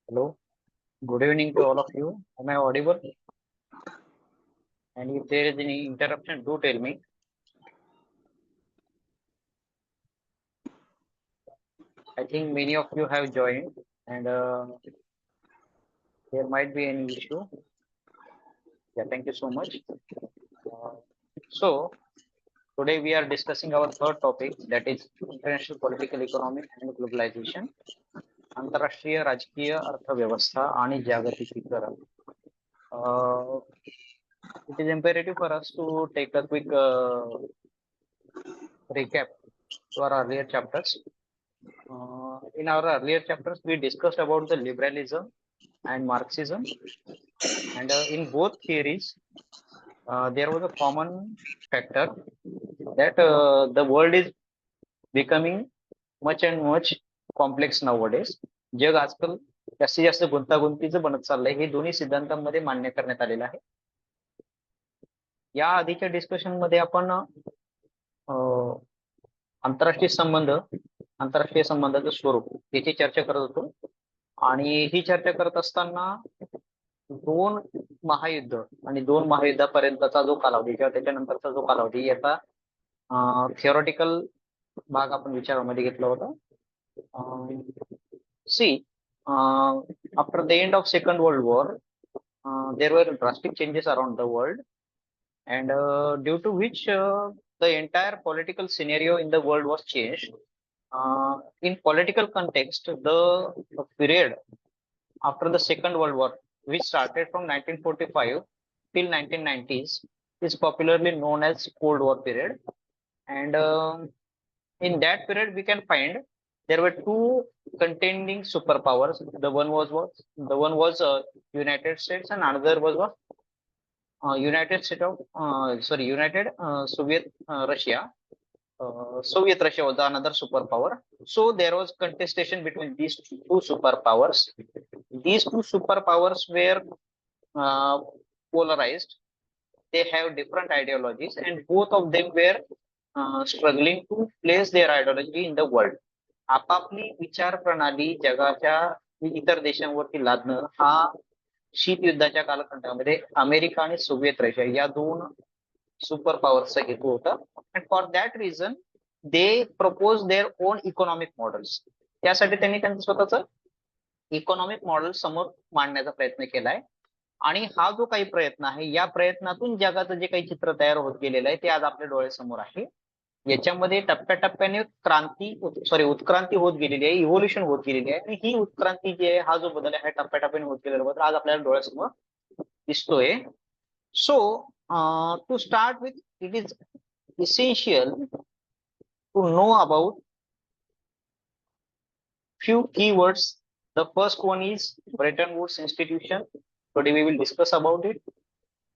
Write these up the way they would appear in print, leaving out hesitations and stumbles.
Hello, good evening to all of you. Am I audible? And if there is any interruption, do tell me. I think many of you have joined, and there might be any issue. Yeah, thank you so much. Uh, so, today we are discussing our third topic, that is international political economy and globalization, आंतरराष्ट्रीय राजकीय अर्थव्यवस्था आणि जागतिकीकरण. It is imperative for us to take a quick recap to our earlier chapters. In our earlier chapters, we discussed about the liberalism and Marxism, and in both theories, there was a common factor that the world is becoming much and much complex nowadays. जग आजकाल जास्तीत जास्त गुंतागुंतीचं बनत चाललंय, हे दोन्ही सिद्धांतांमध्ये मान्य करण्यात आलेलं आहे. या आधीच्या डिस्कशन मध्ये आपण आंतरराष्ट्रीय संबंधाचं स्वरूप याची चर्चा करत होतो, आणि ही चर्चा करत असताना दोन महायुद्ध आणि दोन महायुद्धापर्यंतचा जो कालावधी किंवा त्याच्यानंतरचा जो कालावधी याचा थिओरिटिकल भाग आपण विचारामध्ये घेतला होता. See after the end of second world war there were drastic changes around the world, and due to which the entire political scenario in the world was changed. In political context, the period after the Second World War, which started from 1945 till 1990s, is popularly known as Cold War period. And in that period, we can find there were two contending superpowers. The one was United States, and another was United Soviet Russia. Soviet Russia was another superpower. So there was contestation between these two superpowers. These two superpowers were polarized. They have different ideologies, and both of them were struggling to place their ideology in the world. आपापली विचार प्रणाली जगाच्या इतर देशांवरती लादणं हा शीत युद्धाच्या कालखंडामध्ये America आणि सोव्हिएत रशिया या दोन सुपर पॉवरचा हेतू होता. And for that reason they propose their own economic models. त्यासाठी त्यांनी त्यांचं स्वतःच इकॉनॉमिक मॉडेल समोर मांडण्याचा प्रयत्न केलाय, आणि हा जो काही प्रयत्न आहे या प्रयत्नातून जगाचं जे काही चित्र तयार होत गेलेलं आहे ते आज आपल्या डोळ्यासमोर आहे. याच्यामध्ये टप्प्याटप्प्याने उत्क्रांती होत गेलेली आहे, इव्होल्युशन होत गेलेली आहे, आणि ही उत्क्रांती जी आहे, हा जो बदल आहे टप्प्याटप्प्याने होत गेलेला बदल आज आपल्याला डोळ्यासमोर दिसतोय. So to start with, it is essential to know about few keywords. The first one is Bretton Woods Institution. Today we will discuss about it.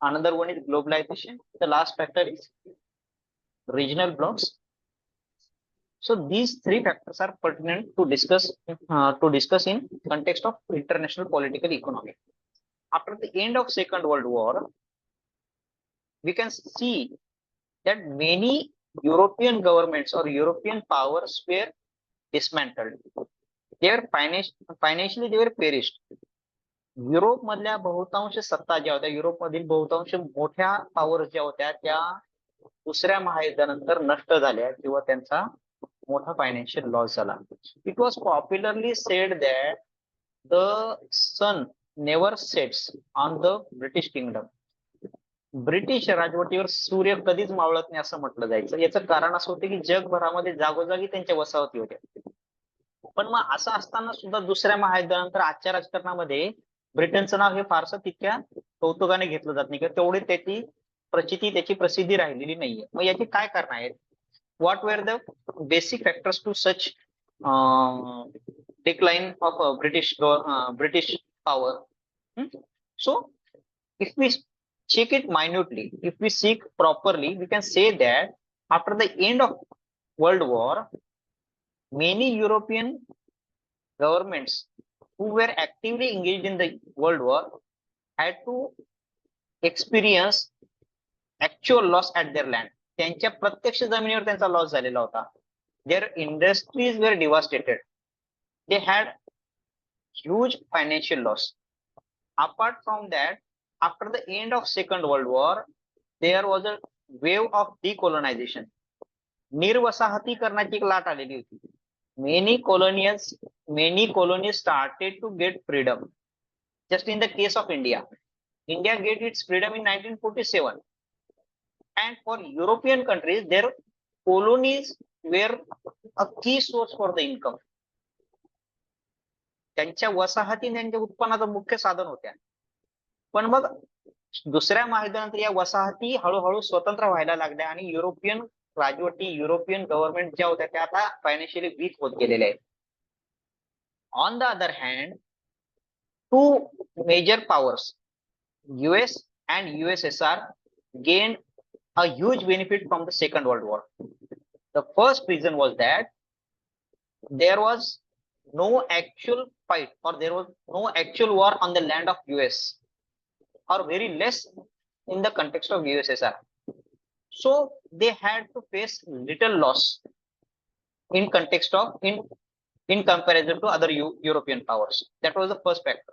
Another one is globalization. The last factor is regional blocks. So these three factors are pertinent to discuss in context of international political economy. After the end of Second World War, we can see that many European governments or European powers were dismantled. They were financially they were perished. Europe मधल्या बहुतांश सत्ता ज्या होत्या, युरोपमधील बहुतांश मोठ्या powers ज्या होत्या त्या दुसऱ्या महायुद्धानंतर नष्ट झाल्या किंवा त्यांचा मोठा फायनान्शियल लॉस झाला. It was popularly said that the sun never sets on the British kingdom. British राजवटीवर सूर्य कधीच मावळत नाही असं म्हटलं जायचं. याचं कारण असं होतं की जगभरामध्ये जागोजागी त्यांच्या वसाहती होत्या. पण मग असं असताना सुद्धा दुसऱ्या महायुद्धानंतर आजच्या राजकारणामध्ये ब्रिटनचं नाव हे फारसं तितक्या कौतुकाने घेतलं जात नाही, किंवा तेवढी त्याची प्रसिद्धी राहिलेली नाहीये. मग याची काय कारण आहेत? What were the basic factors to such decline of British power? So if we check it minutely, if we seek properly, we can say that after the end of World War, many European governments who were actively engaged in the World War had to experience actual loss at their land. त्यांच्या प्रत्यक्ष जमिनीवर त्यांचा loss झालेला होता. Their industries were devastated. They had huge financial loss. Apart from that, after the end of Second World War, there was a wave of decolonization. निर्वसाहतीकरणाची एक लाट आलेली होती. Many colonies started to get freedom. Just in the case of India, India get its freedom in 1947. And for European countries, their colonies were a key source for the income. त्यांच्या वसाहती त्यांच्या उत्पन्नाचं मुख्य साधन होत्या. पण मग दुसऱ्या महायुद्धानंतर या वसाहती हळूहळू स्वतंत्र व्हायला लागल्या आणि युरोपियन राजवटी, युरोपियन गव्हर्नमेंट ज्या होत्या त्या आता फायनान्शियली वीक होत गेलेल्या आहेत. On the other hand, two major powers, US and USSR, gained a huge benefit from the Second World War. The first reason was that there was no actual fight, or there was no actual war on the land of US, or very less in the context of USSR. So they had to face little loss in context of in comparison to other European powers. That was the first factor.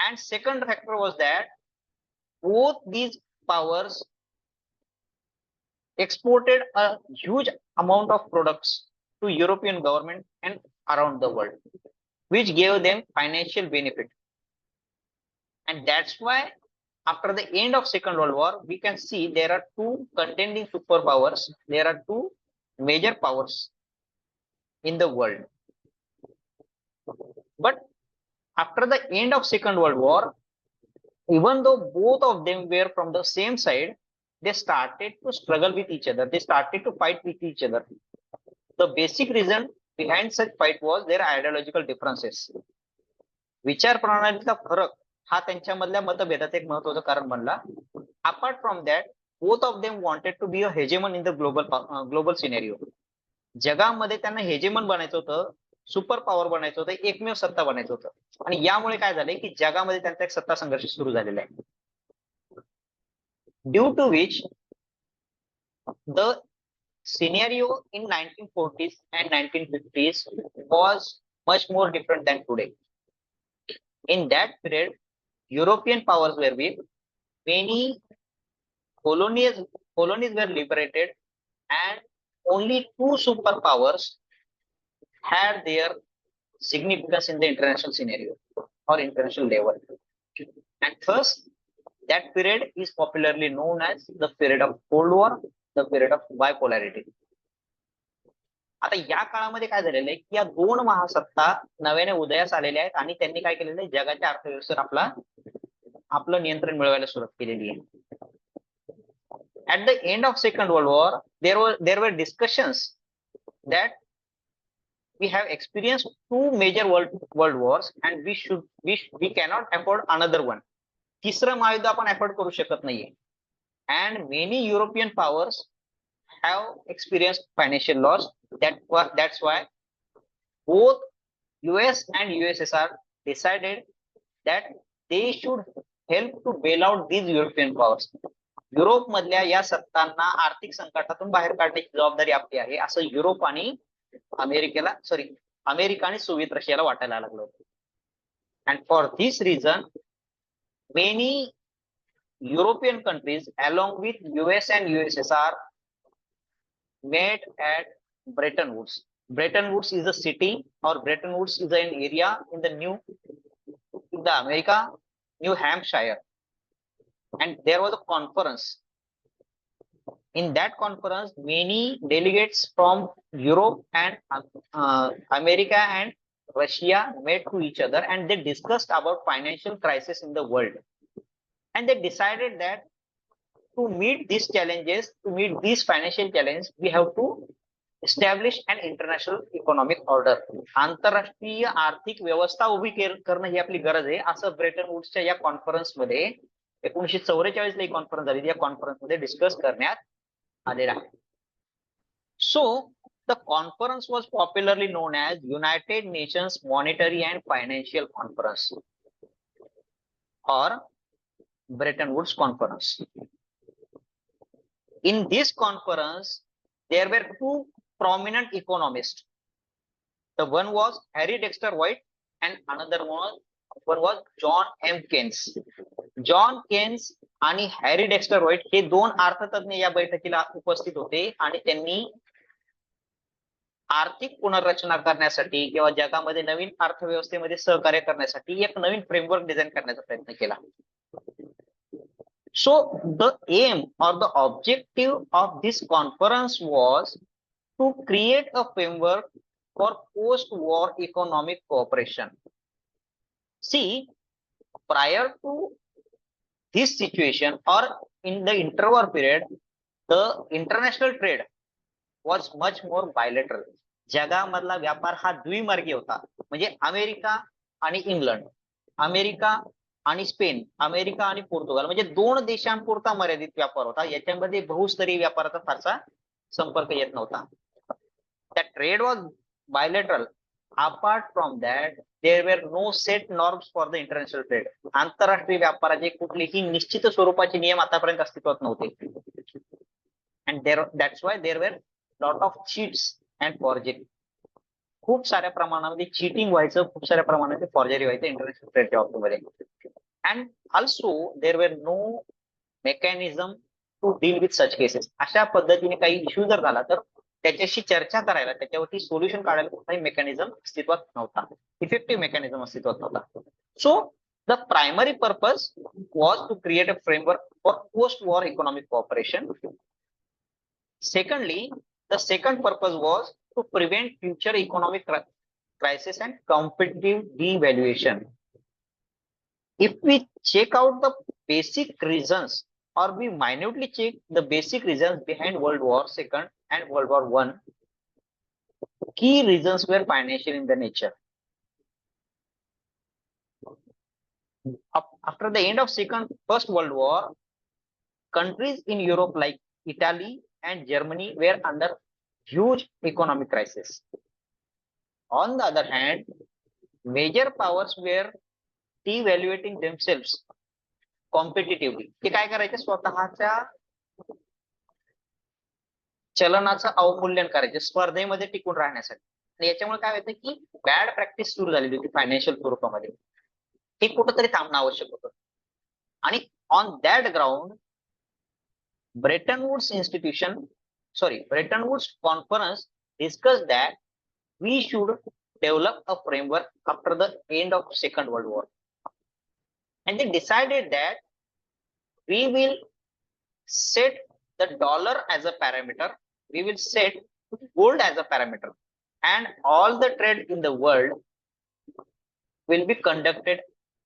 And second factor was that both these powers exported a huge amount of products to European government and around the world, which gave them financial benefit. And that's why after the end of Second World War, we can see there are two contending superpowers. There are two major powers in the world. But after the end of Second World War, even though both of them were from the same side, they started to struggle with each other. They started to fight with each other. The basic reason behind such fight was their ideological differences. विचार प्रणालीचा फरक हा त्यांच्यामधल्या मतभेदाचं एक महत्त्वाचं कारण बनला. Apart from that, both of them wanted to be a hegemon in the global scenario. जगामध्ये त्यांना हेजेमन बनायचं होतं, सुपर पॉवर बनायचं होतं, एकमेव सत्ता बनायचं होतं. आणि यामुळे काय झालंय की जगामध्ये त्यांचा एक सत्ता संघर्ष सुरू झालेला आहे. Due to which the scenario in 1940s and 1950s was much more different than today. In that period, European powers were weak. Many colonies were liberated, and only two superpowers had their significance in the international scenario or international level. And thus, that period is popularly known as the period of Cold War, the period of bipolarity. आता या काळामध्ये काय झालेलं आहे की या दोन महासत्ता नव्याने उदयास आलेल्या आहेत आणि त्यांनी काय केलेलं आहे, जगाच्या अर्थव्यवस्थेवर आपलं नियंत्रण मिळवायला सुरुवात केलेली आहे. At the end of Second World War, there were discussions that we have experienced two major world wars and we cannot afford another one. तिसरं महायुद्ध आपण अफोर्ड करू शकत नाहीये. And many European powers have experienced financial loss. That's why both US and USSR decided that they should help to bail out these European powers. Europe मधल्या या सत्तांना आर्थिक संकटातून बाहेर काढण्याची जबाबदारी आपली आहे, असं युरोप आणि अमेरिका आणि सोव्हिएत रशियाला वाटायला लागलं होतं. And for this reason, many European countries along with US and USSR met at Bretton Woods. Bretton Woods is a city, or Bretton Woods is an area in the America, New Hampshire. And there was a conference. In that conference, many delegates from Europe and America and Russia met to each other, and they discussed about financial crisis in the world. And they decided that to meet these challenges, to meet these financial challenges, we have to establish an international economic order. आंतरराष्ट्रीय आर्थिक व्यवस्था उभी करणं ही आपली गरज आहे, असं Brayton वुड्सच्या या कॉन्फरन्समध्ये 1944 ला ही कॉन्फरन्स झाली. या कॉन्फरन्समध्ये डिस्कस करण्यात आलेला आहे. So the conference was popularly known as United Nations Monetary and Financial Conference, or Bretton Woods Conference. In this conference, there were two prominent economists. The one was Harry Dexter White and another one was John M. Keynes. John Keynes आणि Harry Dexter White हे दोन अर्थतज्ञ या बैठकीला उपस्थित होते आणि त्यांनी आर्थिक पुनर्रचना करण्यासाठी किंवा जगामध्ये नवीन अर्थव्यवस्थेमध्ये सहकार्य करण्यासाठी एक नवीन फ्रेमवर्क डिझाईन करण्याचा प्रयत्न केला. So the aim or the objective of this conference was to create a framework for post-war economic cooperation. See, prior to this situation or in the interwar period, the international trade was much more bilateral. जगामधला व्यापार हा द्विमार्गी होता. म्हणजे America आणि England, America आणि Spain, America आणि पोर्तुगाल, म्हणजे दोन देशांपुरता मर्यादित व्यापार होता. याच्यामध्ये बहुस्तरीय व्यापाराचा फारसा संपर्क येत नव्हता. That trade was bilateral. Apart from that, there were no set norms for the international trade. आंतरराष्ट्रीय व्यापाराचे कुठलेही निश्चित स्वरूपाचे नियम आतापर्यंत अस्तित्वात नव्हते. And that's why there were lot of cheats and forgery. खूप साऱ्या प्रमाणामध्ये चीटिंग व्हायचं, खूप साऱ्या प्रमाणामध्ये फॉर्जरी व्हायचं इंटरनॅशनल ट्रेडच्या बाबतीमध्ये. And also there were no mechanism to deal with such cases. अशा पद्धतीने काही इश्यू जर झाला तर त्याच्याशी चर्चा करायला, त्याच्यावरती सोल्युशन काढायला कुठलाही मेकॅनिझम अस्तित्वात नव्हता, इफेक्टिव्ह मेकॅनिझम अस्तित्वात नव्हता. So the primary purpose was to create a framework for post war economic cooperation. Secondly, the second purpose was to prevent future economic crisis and competitive devaluation. If we check out the basic reasons, or we minutely check the basic reasons behind World War II and World War I, key reasons were financial in the nature. After the end of First World War, countries in Europe like Italy and Germany were under huge economic crisis. On the other hand, major powers were devaluating themselves competitively. ते काय करायचे, स्वतःच्या चलनाचं अवमूल्यन करायचे स्पर्धेमध्ये टिकून राहण्यासाठी. आणि याच्यामुळे काय होतं की बॅड प्रॅक्टिस सुरू झालेली होती फायनान्शियल स्वरूपामध्ये. हे कुठंतरी थांबणं आवश्यक होतं. आणि on that ground Bretton Woods conference discussed that we should develop a framework after the end of Second World War. And they decided that we will set the dollar as a parameter, we will set gold as a parameter, and all the trade in the world will be conducted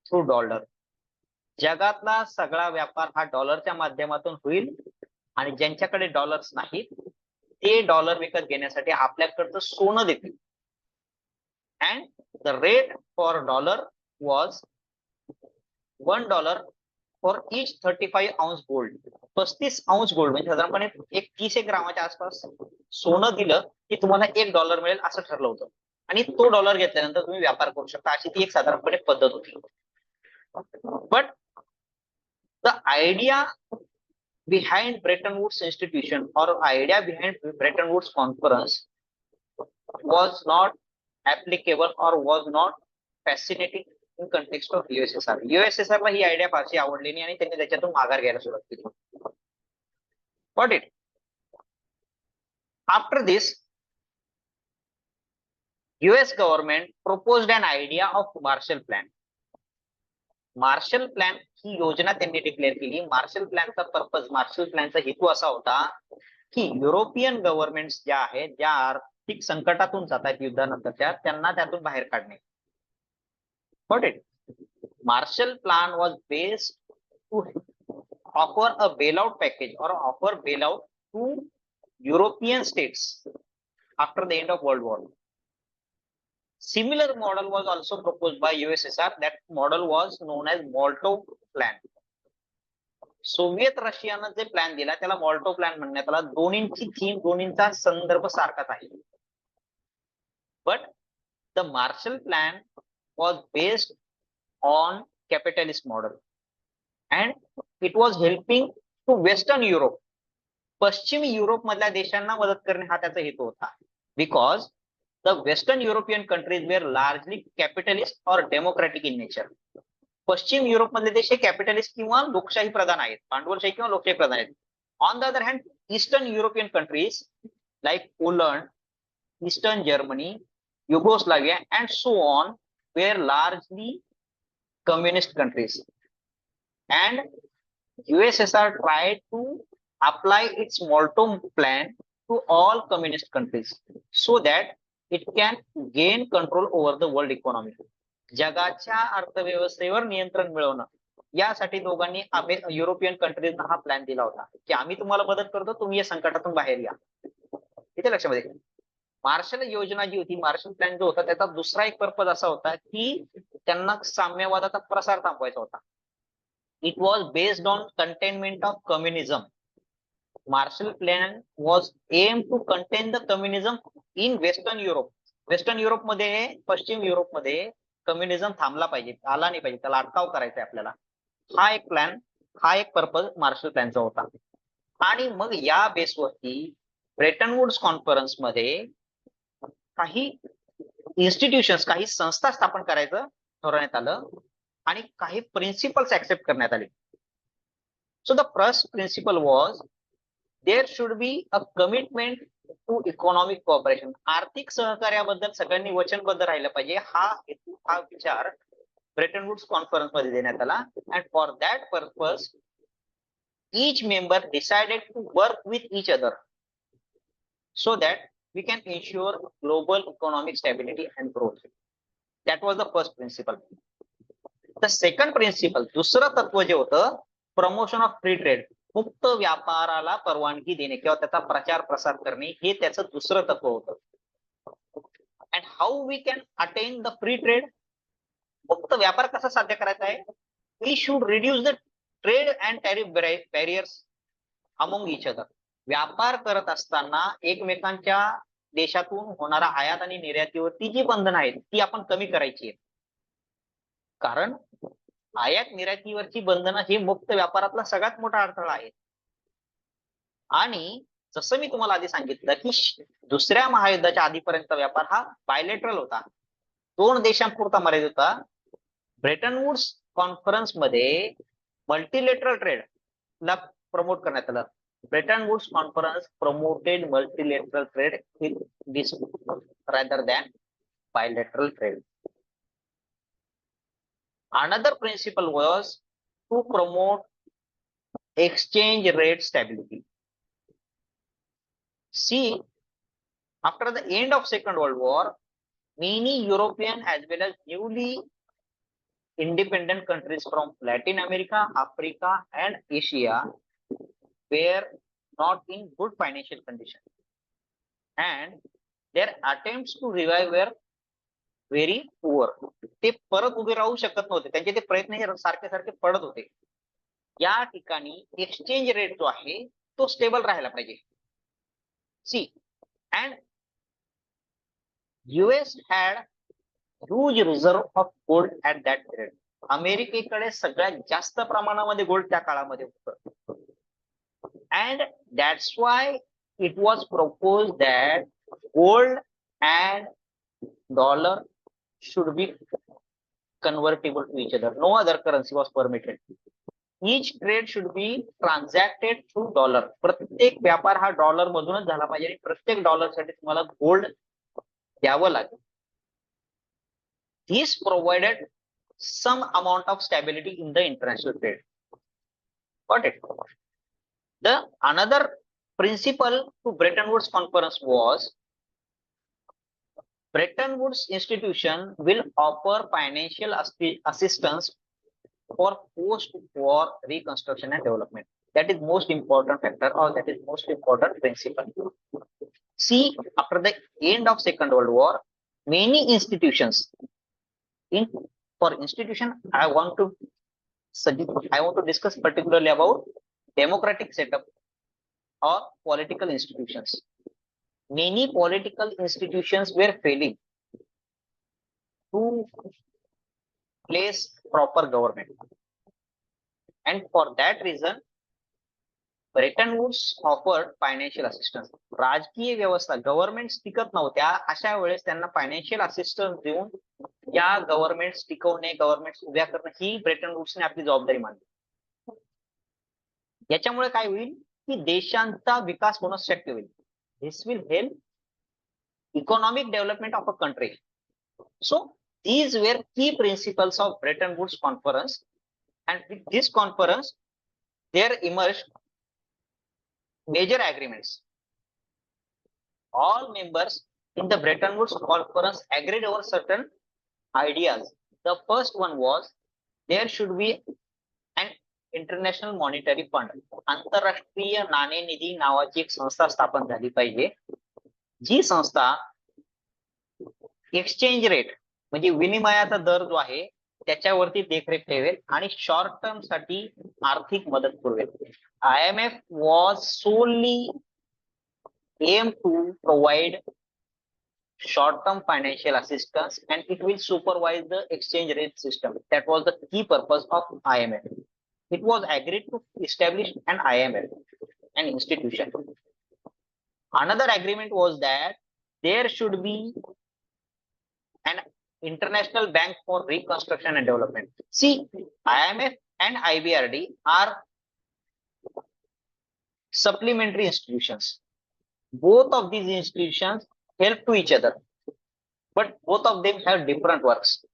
through dollar. जगातला सगळा व्यापार हा डॉलरच्या माध्यमातून होईल आणि ज्यांच्याकडे dollars नाहीत ते डॉलर विकत घेण्यासाठी आपल्याकडचं सोनं देतील. And the rate for dollar was $1 for each 35 ounce gold. 35 अंश गोल्ड म्हणजे साधारणपणे 30 ग्रामाच्या आसपास सोनं दिलं की तुम्हाला $1 मिळेल असं ठरलं होतं. आणि तो डॉलर घेतल्यानंतर तुम्ही व्यापार करू शकता, अशी ती एक साधारणपणे पद्धत होती. But the idea behind Bretton Woods institution or idea behind Bretton Woods conference was not applicable or was not fascinating in context of USSR. USSR ला ही आयडिया फारशी आवडली नाही आणि त्यांनी त्याच्यातून माघार घ्यायला सुरुवात केली. Got it? After this, US government proposed an idea of Marshall Plan. Marshall plan ही योजना त्यांनी डिक्लेअर केली. मार्शल प्लॅनचा पर्पज, मार्शल प्लॅनचा हेतू असा होता की युरोपियन गव्हर्नमेंट्स ज्या आहेत, ज्या आर्थिक संकटातून जात आहेत युद्धानंतरच्या, त्यांना त्यातून बाहेर काढणे. Got it? Marshall Plan was based to offer a bailout package or offer bailout to European states after the end of World War. Similar model was also proposed by USSR. That model was known as Molotov Plan. Soviet रशियानं जे plan दिला त्याला मॉल्टो plan म्हणण्यात आला. दोन्हींची theme, दोन्हींचा संदर्भ सारखाच आहे. But the Marshall plan was based on capitalist model and it was helping to western Europe. पश्चिमी युरोप मधल्या देशांना मदत करणे हा त्याचा हेतू होता. Because the Western European countries were largely capitalist or democratic in nature. Paschim Europe मधले देश हे कॅपिटलिस्ट किंवा लोकशाही प्रधान आहेत, भांडवलशाही किंवा लोकशाही प्रधान आहेत. On the other hand eastern European countries like Poland, eastern Germany, Yugoslavia and so on were largely communist countries. And USSR tried to apply its Molotov plan to all communist countries so that it can gain control over the world economy. जगाच्या अर्थव्यवस्थेवर नियंत्रण मिळवणं यासाठी दोघांनी European कंट्रीजना हा plan दिला होता की आम्ही तुम्हाला मदत करतो, तुम्ही या संकटातून बाहेर या. इथे लक्षामध्ये घ्या, मार्शल योजना जी होती, मार्शल प्लॅन जो होता, त्याचा दुसरा एक पर्पज असा होता की त्यांना साम्यवादाचा प्रसार थांबवायचा होता. It was based on containment of communism. Marshall Plan was aimed to contain the communism in Western Europe. Western Europe मध्ये, पश्चिम युरोप मध्ये कम्युनिझम थांबला पाहिजे, आला नाही पाहिजे, त्याला अटकाव करायचा आहे आपल्याला. हा एक प्लॅन, हा एक पर्पज मार्शल प्लॅनचा होता. आणि मग या बेसवरती ब्रेटन वुड्स कॉन्फरन्स मध्ये काही इन्स्टिट्यूशन्स, काही संस्था स्थापन करायचं ठरवण्यात आलं आणि काही प्रिन्सिपल्स ऍक्सेप्ट करण्यात आले. So the first principle was there should be a commitment to economic cooperation. आर्थिक सहकार्याबद्दल सगळ्यांनी वचनबद्ध राहिलं पाहिजे. हा विचार ब्रेटन वुड्स कॉन्फरन्स मध्ये देण्यात आला. And for that purpose each member decided to work with each other so that we can ensure global economic stability and growth. That was the first principle. The second principle, दुसरं तत्व जे होतं, promotion of free trade, मुक्त व्यापाराला परवानगी देणे किंवा त्याचा प्रचार प्रसार करणे, हे त्याचं दुसरं तत्व होतं. And how we can attain the free trade, मुक्त व्यापार कसा साध्य करायचा आहे? We should reduce the trade and tariff barriers among each other. व्यापार करत असताना एकमेकांच्या देशातून होणारा आयात आणि निर्यातीवरती जी बंधनं आहेत ती आपण कमी करायची आहेत. कारण आयात निर्यातीवरची बंधनं हे मुक्त व्यापारातला सगळ्यात मोठा अडथळा आहे. आणि जसं मी तुम्हाला आधी सांगितलं की दुसऱ्या महायुद्धाच्या आधीपर्यंत व्यापार हा बायलेटरल होता, 2 देशांपुरता मर्यादित होता. ब्रेटन वुड्स कॉन्फरन्स मध्ये मल्टीलेटरल ट्रेड ला प्रमोट करण्यात आलं. Bretton Woods conference promoted multilateral trade with this rather than bilateral trade. Another principle was to promote exchange rate stability. See, after the end of Second World War, many European as well as newly independent countries from Latin America, Africa, and Asia were not in good financial condition, and their attempts to revive were very poor. ते परत उभे राहू शकत नव्हते, त्यांचे ते प्रयत्न सारखे सारखे पडत होते. या ठिकाणी एक्सचेंज रेट जो आहे तो स्टेबल राहायला पाहिजे. See, and US had huge reserve of gold at that period. अमेरिकेकडे सगळ्यात जास्त प्रमाणामध्ये गोल्ड त्या काळामध्ये होतं. And that's why it was proposed that gold and dollar should be convertible to each other. No other currency was permitted. Each trade should be transacted through dollar. प्रत्येक व्यापार हा डॉलर मधूनच झाला पाहिजे आणि प्रत्येक डॉलर साठी तुम्हाला गोल्ड द्यावं लागेल. This provided some amount of stability in the international trade. Got it? The another principle to Bretton Woods conference was Bretton Woods institution will offer financial assistance for post-war reconstruction and development. That is most important factor, or that is most important principle. See, after the end of Second World War, many institutions for institution I want to discuss particularly about democratic setup or political institutions. Many political institutions were failing to place proper government, and for that reason Bretton Woods offered financial assistance. राजकीय व्यवस्था government टिकत नव्हत्या, अशा वेळेस त्यांना financial assistance देऊन या government टिकवणे, government उभ्या करणं ही ब्रेटन वुड्सने आपली जबाबदारी मानली. याच्यामुळे काय होईल की देशांचा विकास होणं शक्य होईल. This will help economic development of a country. So these were key principles of Bretton Woods Conference, and with this conference there emerged major agreements. All members in the Bretton Woods Conference agreed over certain ideas. The first one was there should be an international monetary fund. आंतरराष्ट्रीय नाणेनिधी नावाची एक संस्था स्थापन झाली पाहिजे, जी संस्था exchange rate म्हणजे विनिमयाचा दर जो आहे त्याच्यावरती देखरेख ठेवेल आणि शॉर्ट टर्म साठी आर्थिक मदत पुरवेल. IMF was solely aimed to provide short-term financial assistance and it will supervise the exchange rate system. That was the key purpose of IMF. It was agreed to establish an IMF, an institution. Another agreement was that there should be an international bank for reconstruction and development. See, IMF and IBRD are supplementary institutions. Both of these institutions help to each other, but both of them have different works.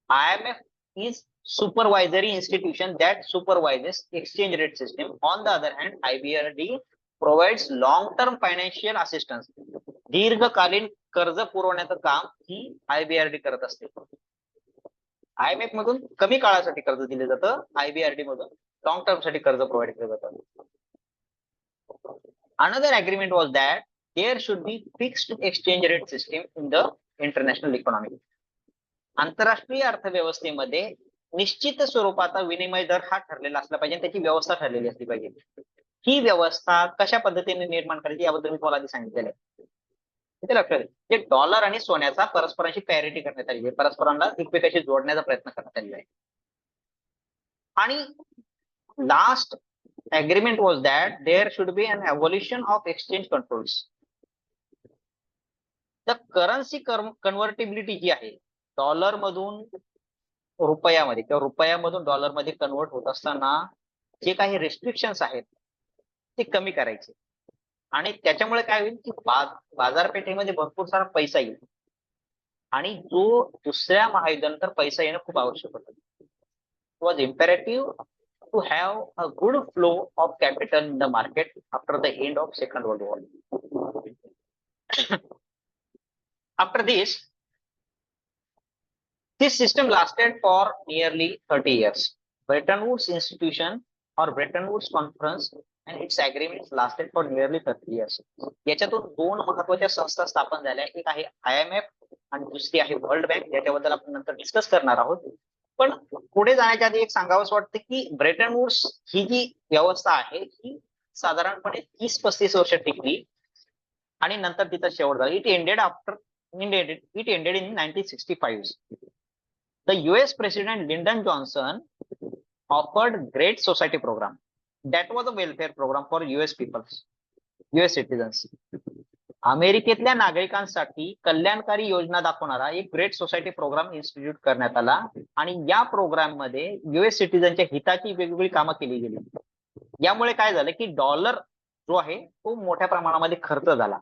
IMF is supervisory institution that supervises exchange rate system. On the other hand, IBRD provides long-term financial assistance. दीर्घकालीन कर्ज पुरवण्याचं काम ही IBRD करत असते. IMF मधून कमी काळासाठी कर्ज दिले जातं, IBRD मधून लॉंग टर्म साठी कर्ज प्रोव्हाइड केलं जातं. Another agreement was that there should be fixed exchange rate system in the international economy. आंतरराष्ट्रीय अर्थव्यवस्थेमध्ये निश्चित स्वरूपाचा विनिमय दर हा ठरलेला असला पाहिजे, त्याची व्यवस्था ठरलेली असली पाहिजे. ही व्यवस्था कशा पद्धतीने निर्माण करायची याबद्दल मी तुम्हाला आधी सांगितलेलं आहे. इथे लक्षात जे डॉलर आणि सोन्याचा परस्परांशी पॅरिटी करण्यात आली आहे, परस्परांना एकमेकांशी जोडण्याचा प्रयत्न करण्यात आलेला आहे. आणि last agreement was that there should be an abolition of exchange controls. The currency convertibility जी आहे डॉलर मधून रुपयामध्ये किंवा रुपयामधून डॉलर मध्ये कन्वर्ट होत असताना जे काही रेस्ट्रिक्शन्स आहेत ते कमी करायचे आणि त्याच्यामुळे काय होईल की बाजारपेठेमध्ये भरपूर सारा पैसा येईल आणि जो दुसऱ्या महायुद्धानंतर पैसा येणं खूप आवश्यक होतं. It was imperative to have a good flow of capital in the market after the end of Second World War. After this system lasted for nearly 30 years. Bretton Woods Institution or Bretton Woods Conference and its agreements lasted for nearly 30 years. याच्यातून दोन महत्त्वाच्या संस्था स्थापन झाल्या, एक आहे IMF आणि दुसरी आहे वर्ल्ड बँक, याच्याबद्दल आपण नंतर डिस्कस करणार आहोत. पण पुढे जाण्याच्या आधी एक सांगावंसं वाटतं की ब्रेटन वुड्स ही जी व्यवस्था आहे ही साधारणपणे 30-35 वर्ष टिकली आणि नंतर तिचा शेवट झाला. It ended in 1965. The US President Lyndon Johnson offered Great Society Program. That was a welfare program for US people, US citizens. अमेरिकेतल्या नागरिकांसाठी कल्याणकारी योजना दाखवणारा एक ग्रेट सोसायटी प्रोग्राम इन्स्टिट्यूट करण्यात आला आणि या प्रोग्राम मध्ये US सिटीजनच्या हिताची वेगवेगळी कामं केली गेली. यामुळे काय झालं की डॉलर जो आहे तो मोठ्या प्रमाणामध्ये खर्च झाला,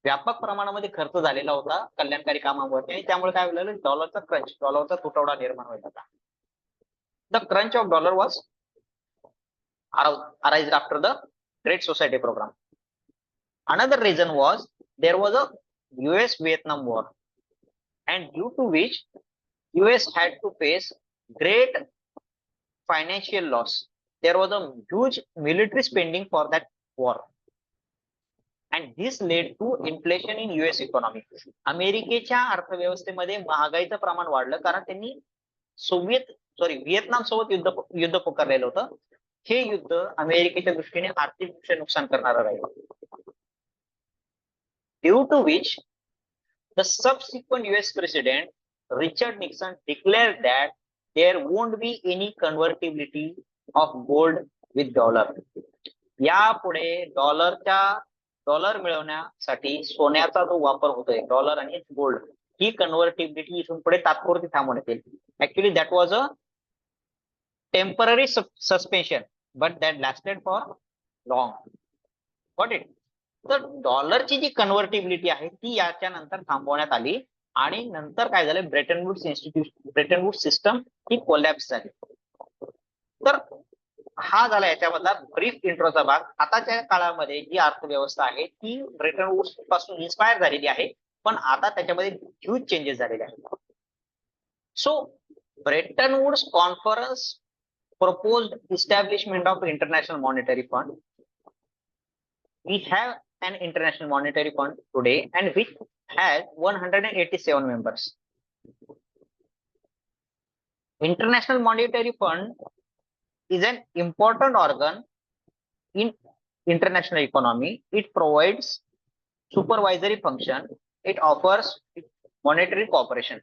व्यापक प्रमाणामध्ये खर्च झालेला होता कल्याणकारी कामांवरती आणि त्यामुळे काय झालं डॉलरचा तुटवडा निर्माण व्हायला लागला. The crunch of dollar was arised after the Great Society program. Another reason was there was a US Vietnam War, and due to which US had to face great financial loss. There was a huge military spending for that war, and this led to inflation in US economy. अमेरिकेच्या अर्थव्यवस्थेमध्ये महागाईचं प्रमाण वाढलं कारण त्यांनी व्हिएतनाम सोबत युद्ध पुकारलेलं होतं. हे युद्ध अमेरिकेच्या दृष्टीने आर्थिक नुकसान करणारं राहिलं. Due to which the subsequent US President Richard Nixon declared that there won't be any convertibility of gold with dollar. यापुढे डॉलर मिळवण्यासाठी सोन्याचा जो वापर होतोय, डॉलर आणि गोल्ड, ही कन्व्हर्टिबिलिटी इथून पुढे तात्पुरती थांबवण्यात येईल. Actually that was a temporary suspension but that lasted for long. Got it. तर डॉलरची जी कन्व्हर्टिबिलिटी आहे ती याच्या नंतर थांबवण्यात आली आणि नंतर काय झालं, ब्रेटन वूड्स सिस्टम ही कोलॅप्स झाली. तर हा झाला याच्यामधला ब्रीफ इंट्रोचा भाग. आताच्या काळामध्ये जी अर्थव्यवस्था आहे ती ब्रेटन वूड्स पासून इन्स्पायर झालेली आहे, पण आता त्याच्यामध्ये ह्यूज चेंजेस झालेले आहेत. So Bretton Woods conference proposed establishment of International Monetary Fund. We have an International Monetary Fund today and which has 187 members. International Monetary Fund is an important organ in international economy. It provides supervisory function. It offers monetary cooperation.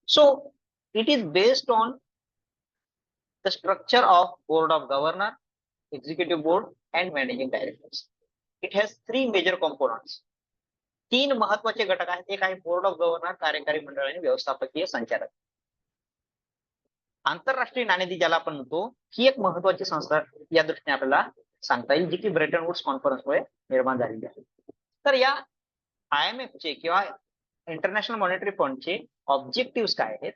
So it is based on the structure of board of governor, executive board and managing directors. It has three major components. तीन महत्वाचे घटक आहेत. एक आहे board of governor, कार्यकारी मंडळ आणि व्यवस्थापकीय संचालक. आंतरराष्ट्रीय नाणेनिधी ज्याला आपण म्हणतो, ही एक महत्वाची संस्था या दृष्टीने आपल्याला सांगता येईल, जी की ब्रेटन वूड्स कॉन्फरन्समुळे निर्माण झालेली आहे. तर या IMF चे किंवा इंटरनॅशनल मॉनिटरी फंडचे ऑब्जेक्टिव्ह काय आहेत?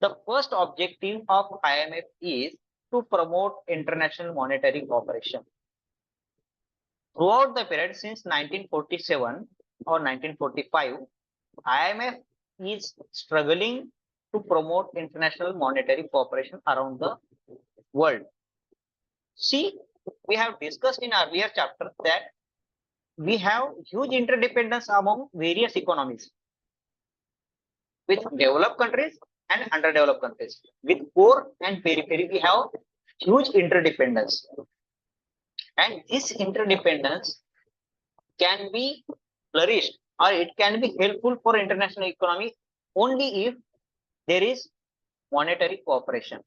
The first objective of IMF is to promote international monetary cooperation. Throughout the period since 1947 or 1945, IMF is struggling to promote international monetary cooperation around the world. See, we have discussed in earlier chapter that we have huge interdependence among various economies with developed countries and underdeveloped countries. With core and periphery, we have huge interdependence. And this interdependence can be flourished or it can be helpful for international economy only if there is monetary cooperation.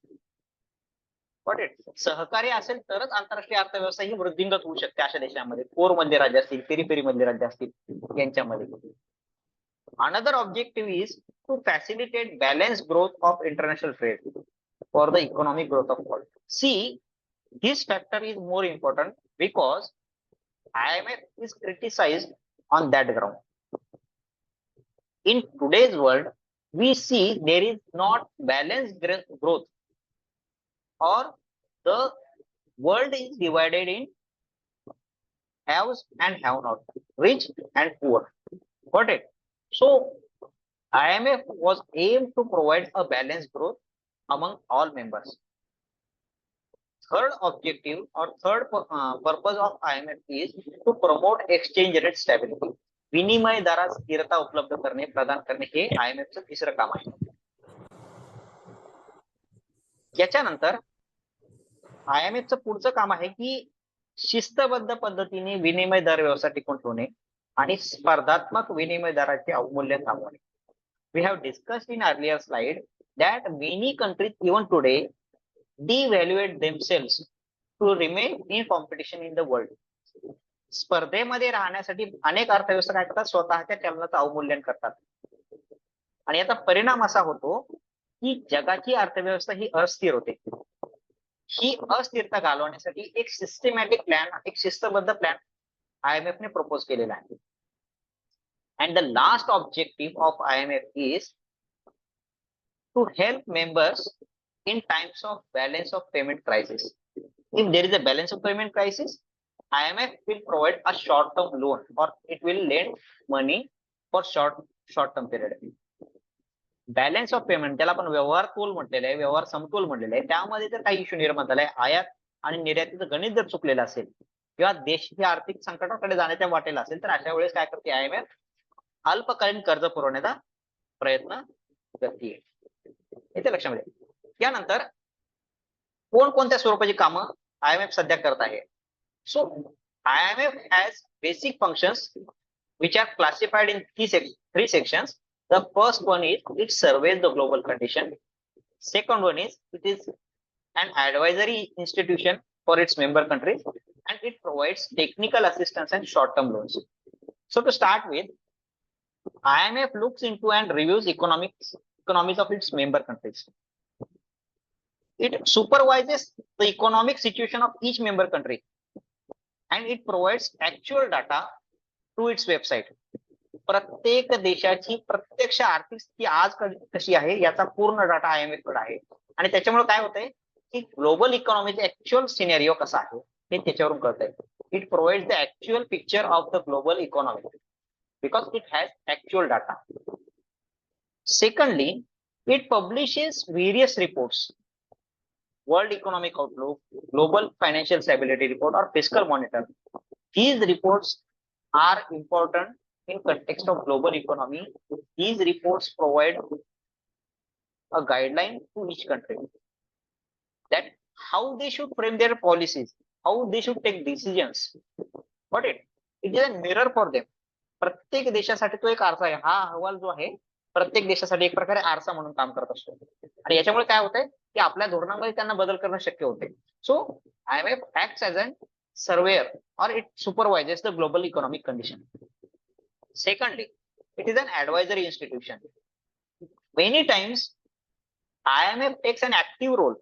Got it? सहकार्य असेल तरच आंतरराष्ट्रीय अर्थव्यवस्था ही वृद्धिंगत होऊ शकते अशा देशांमध्ये, कोर मधले राज्य असतील, पेरिफेरी मधले राज्य असतील यांच्यामध्ये. Another objective is to facilitate balanced growth of international trade for the economic growth of world. See, this factor is more important because IMF is criticized on that ground. In today's world, we see there is not balanced growth, or the world is divided in haves and have not, rich and poor. Got it? So IMF was aimed to provide a balanced growth among all members. Third objective or third purpose of IMF is to promote exchange rate stability. विनिमय दरात स्थिरता उपलब्ध करणे, प्रदान करणे हे IMF चं तिसरं काम आहे. याच्यानंतर IMF चं पुढचं काम आहे की शिस्तबद्ध पद्धतीने विनिमय दर व्यवस्था टिकून ठेवणे आणि स्पर्धात्मक विनिमय दराचे अवमूल्यन थांबवणे. We have discussed in earlier slide that many countries even today devaluate themselves to remain in competition in the world. स्पर्धेमध्ये राहण्यासाठी अनेक अर्थव्यवस्था काय करतात, स्वतःच्या चलनाचं अवमूल्यन करतात आणि याचा परिणाम असा होतो की जगाची अर्थव्यवस्था ही अस्थिर होते. ही अस्थिरता घालवण्यासाठी एक सिस्टमॅटिक प्लॅन, एक शिस्तबद्ध प्लॅन IMF ने प्रपोज केलेला आहे. And the last objective of IMF is to help members in times of balance of payment crisis. If there is a balance of payment crisis, IMF will provide a short-term loan or it will lend money for short-term period. Balance of payment ज्याला आपण व्यवहार तोल म्हटलेलं आहे, व्यवहार समतोल म्हटलेलं आहे, त्यामध्ये जर काही इश्यू निर्माण झालाय, आयात आणि निर्यातीचं गणित जर चुकलेलं असेल किंवा देश ही आर्थिक संकटाकडे जाण्याच्या वाटेला असेल, तर अशा वेळेस काय करते IMF, अल्पकालीन कर्ज पुरवण्याचा प्रयत्न करते. इथे लक्षात घ्या. यानंतर कोणकोणत्या स्वरूपाची कामं IMF सध्या करत आहे. सो IMF has basic functions which are classified in three sections. The first one is it surveys the global condition. Second one is it is an advisory institution for its member countries. And and it provides technical assistance and short-term loans. So to start with, IMF looks into and reviews economies of its member countries. It supervises the economic situation of each member country and it provides actual data to its website. प्रत्येक देशाची प्रत्यक्ष आर्थिक स्थिती आज कशी आहे याचा पूर्ण डाटा आयएमएफ कडे आहे आणि त्याच्यामुळे काय होतंय की ग्लोबल इकॉनॉमीचा ऍक्च्युअल सिनेरिओ कसा आहे हे त्याच्यावरून कळतंय. It provides the actual picture of the global economy because it has actual data. Secondly, it publishes various reports, World Economic Outlook, Global Financial Stability Report, or Fiscal Monitor. These reports are important in context of global economy. These reports provide a guideline to each country that how they should frame their policies, how they should take decisions. But it is a mirror for them. प्रत्येक देशासाठी तो एक आरसा आहे. हा अहवाल जो आहे प्रत्येक देशासाठी एक प्रकारे आरसा म्हणून काम करत असतो आणि याच्यामुळे काय होतंय की आपल्या धोरणामध्ये त्यांना बदल करणं शक्य होते. सो IMF acts as an surveyor or it supervises the global economic condition. Secondly, it is an advisory institution. Many times IMF takes an active role